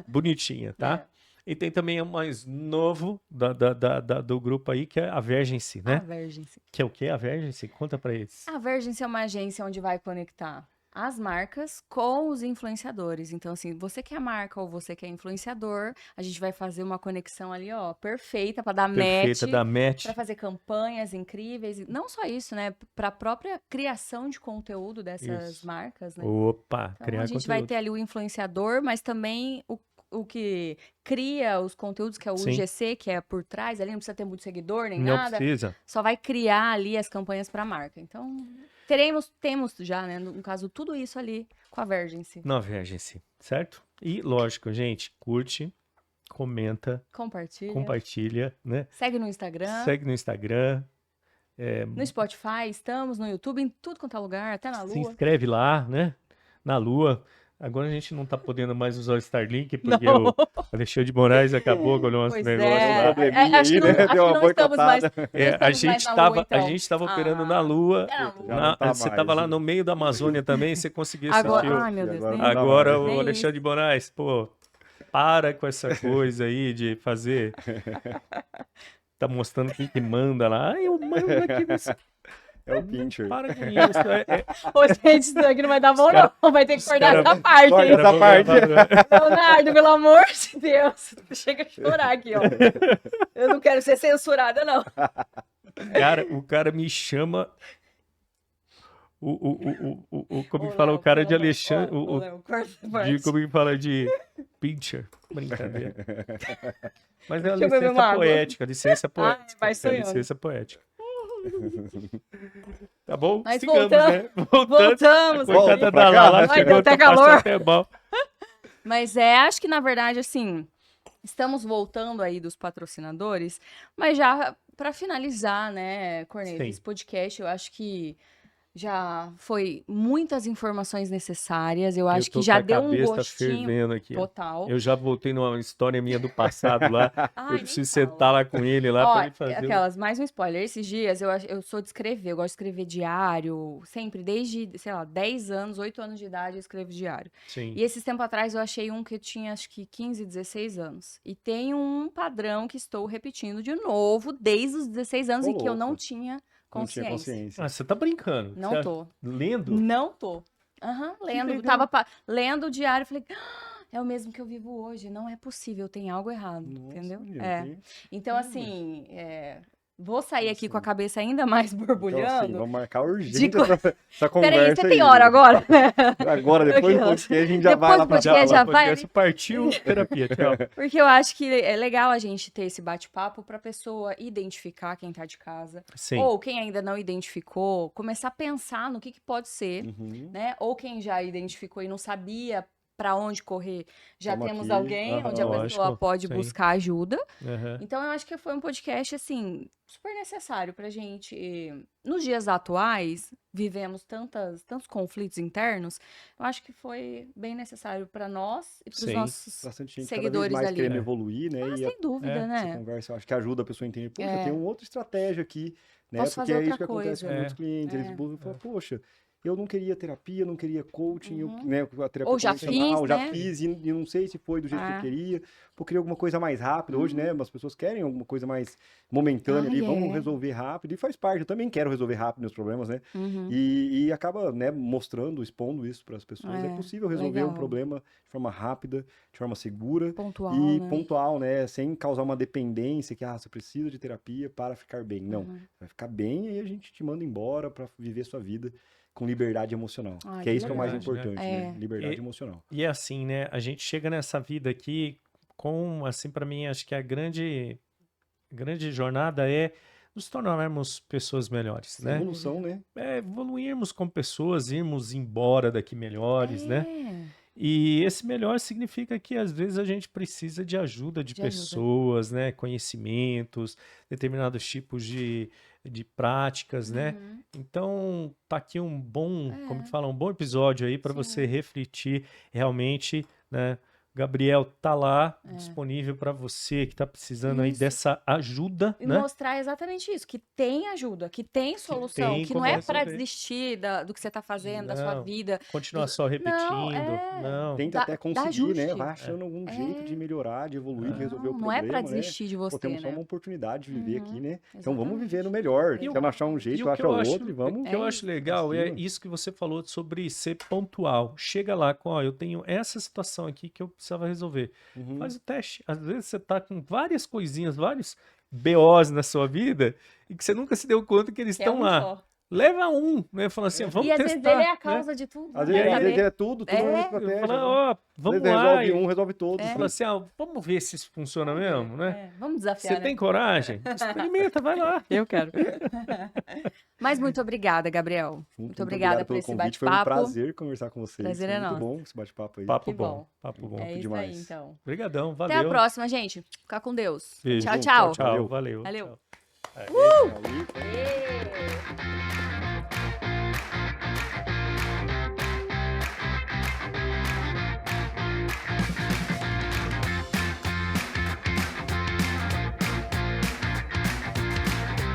Bonitinha, tá? E tem também o mais novo do grupo aí, que é a Vergency, né? A Vergency. Que é o quê? A Vergency? Conta pra eles. A Vergency é uma agência onde vai conectar as marcas com os influenciadores. Então, assim, você que é marca ou você que é influenciador, a gente vai fazer uma conexão ali, ó, perfeita para dar Perfeita match, da match. para fazer campanhas incríveis. E não só isso, né? Para a própria criação de conteúdo dessas Isso. marcas, né? Opa, Então, criar a gente vai conteúdo. ter ali o influenciador, mas também o que cria os conteúdos, que é o Sim. UGC, que é por trás ali, não precisa ter muito seguidor nem Não nada. precisa. Só vai criar ali as campanhas para a marca. Então, temos já, né? No caso, tudo isso ali com a Vergency. Na Vergency, certo? E, lógico, gente, curte, comenta, compartilha, né? Segue no Instagram. Segue no Instagram. No Spotify, estamos no YouTube, em tudo quanto é lugar, até na Se Lua. inscreve lá, né? Na Lua. Agora a gente não tá podendo mais usar o Starlink, porque Não. o Alexandre de Moraes acabou com o nosso Pois negócio é. lá. probleminha Acho que aí, não, né? acho Deu que uma não estamos mais, boicotada. não estamos mais na Lua, então. A gente tava operando na Lua. É na Lua. Já não tá Você mais, tava lá né? no meio da Amazônia também, você conseguia assistir. Agora, ai meu Deus, Agora nem, não dá Agora mais. o Nem Alexandre de Moraes, pô, para com essa coisa aí de fazer. Tá mostrando quem que manda lá. Ai, eu mando aqui nesse. É o Pincher. Para com isso. Ô, gente, isso daqui não vai dar bom, Os cara- não. Vai ter que os cortar cara- essa parte, Corta hein? essa parte. Leonardo, pelo amor de Deus. Chega a chorar aqui, ó. Eu não quero ser censurada, não. Cara, o cara me chama. Como que fala? O cara de Alexandre. Como que fala de Pincher. Brincadeira. Mas é uma Deixa eu beber uma licença água. poética. Licença poética. vai É sonhando. licença poética. Tá bom? Mas Sigamos, voltamos. né? Voltando. Voltamos. Coitada Volta da pra cá. Lala, Ai, chegou deu até tá passando calor. até mal. Mas acho que na verdade, assim, estamos voltando aí dos patrocinadores, mas já para finalizar, né, Corneta, Sim. esse podcast, eu acho que já foi muitas informações necessárias, eu acho que já deu um cabeça gostinho fervendo aqui. ó. total. Eu já voltei numa história minha do passado lá. Ai, Eu nem preciso fala. sentar lá com ele lá Ó, pra ele fazer. aquelas, mais um spoiler. Esses dias eu sou de escrever, eu gosto de escrever diário, sempre, desde, sei lá, 10 anos, 8 anos de idade eu escrevo diário. Sim. E esses tempos atrás eu achei um que eu tinha acho que 15, 16 anos. E tem um padrão que estou repetindo de novo desde os 16 anos Ô, e que eu não louco. tinha Não tinha consciência. consciência. Ah, você tá brincando. Não Você tô. Lendo? Não tô. Aham, lendo. legal. Tava lendo o diário e falei, "Ah, é o mesmo que eu vivo hoje. Não é possível, tem algo errado. Nossa, Entendeu? meu, É. que- Então, assim, vou sair aqui Assim. com a cabeça ainda mais Então, assim, borbulhando. vamos marcar urgente De co- essa conversa. Peraí, você tem aí. hora agora? Agora, depois do Aqui, ó. podcast, a gente já Depois vai lá do pra podcast, sala. já vai Podcast partiu terapia. Tchau. Porque eu acho que é legal a gente ter esse bate-papo pra pessoa identificar quem tá de casa. Sim. Ou quem ainda não identificou, começar a pensar no que pode ser, Uhum. né? Ou quem já identificou e não sabia pra onde correr, já Tamo temos aqui. alguém Aham. onde a pessoa Lógico, pode sim. buscar ajuda. Aham. Então, eu acho que foi um podcast, assim, super necessário pra gente. Nos dias atuais, vivemos tantos conflitos internos, eu acho que foi bem necessário pra nós e pros Sim. nossos Bastante gente seguidores cada vez mais ali. querendo É. evoluir, né? E Sem dúvida, É, essa né? conversa, eu acho que ajuda a pessoa a entender, poxa, É. tem uma outra estratégia aqui, né? Posso Porque fazer é isso outra que acontece com coisa. muitos clientes. Eles buscam e falam, poxa, eu não queria terapia, não queria coaching, né, a terapia Ou já convencional, fiz, já né? fiz e não sei se foi do jeito que eu Ah. queria, porque eu queria alguma coisa mais rápida. Hoje, né, as pessoas querem alguma coisa mais momentânea ali, vamos resolver rápido, e faz parte, eu também quero resolver rápido meus problemas, né? Uhum. E acaba, né, mostrando, expondo isso para as pessoas. É possível resolver um legal. problema de forma rápida, de forma segura Pontual, e né? pontual, né? Sem causar uma dependência que, você precisa de terapia para ficar bem. Não, Uhum. vai ficar bem e aí a gente te manda embora para viver sua vida com liberdade emocional. Ai, que é que isso que é o mais legal, né? importante, né? Liberdade emocional. E é assim, né? A gente chega nessa vida aqui com, assim, para mim, acho que a grande jornada é nos tornarmos pessoas melhores, né? Evolução, né? Evoluirmos como pessoas, irmos embora daqui melhores, né? E esse melhor significa que às vezes a gente precisa de ajuda de pessoas, né? Conhecimentos, determinados tipos de práticas, né? Então, tá aqui um bom, como que fala, um bom episódio aí para você refletir realmente, né? Gabriel tá lá disponível para você que tá precisando aí dessa ajuda, E né? mostrar exatamente isso, que tem ajuda, que tem solução, tem que como não é para resolver. desistir do que você tá fazendo, da sua Não, vida. continuar só repetindo, não. Tenta até Dá conseguir, né? ajuste. Vai achando algum jeito de melhorar, de evoluir, de resolver o Não problema, é pra né? desistir de você, Pô, temos só né? uma oportunidade de viver aqui, né? Então vamos Exatamente. viver no melhor. E o- Tentando achar um E jeito, o que acha eu acho, outro e vamos. o que eu acho legal é cima. isso que você falou sobre ser pontual. Chega lá com, ó, eu tenho essa situação aqui que eu precisava resolver. Faz o teste. Às vezes você tá com várias coisinhas, vários BOs na sua vida e que você nunca se deu conta que eles Que é estão um lá. só. Leva um, né? Fala assim, vamos E às testar. vezes ele é a né? causa de tudo. Às nada vezes, a às vezes ver. é tudo uma estratégia. Fala, né? ó, Às vamos vezes lá. resolve um, resolve todos. Fala assim, ó, vamos ver se isso funciona mesmo, né? Vamos desafiar, Você né? tem coragem? Experimenta, vai lá. Eu quero. Mas muito obrigada, Gabriel. Muito obrigada por pelo esse convite. Foi um bate-papo. prazer conversar com vocês. Prazer Foi é muito nosso. bom esse bate-papo aí. Papo Que bom, bom. papo bom. É isso aí, demais. então. Obrigadão, Até a valeu. próxima, gente. Fica com Deus. Beijo. Tchau, tchau. Tchau, valeu. Valeu. Tchau.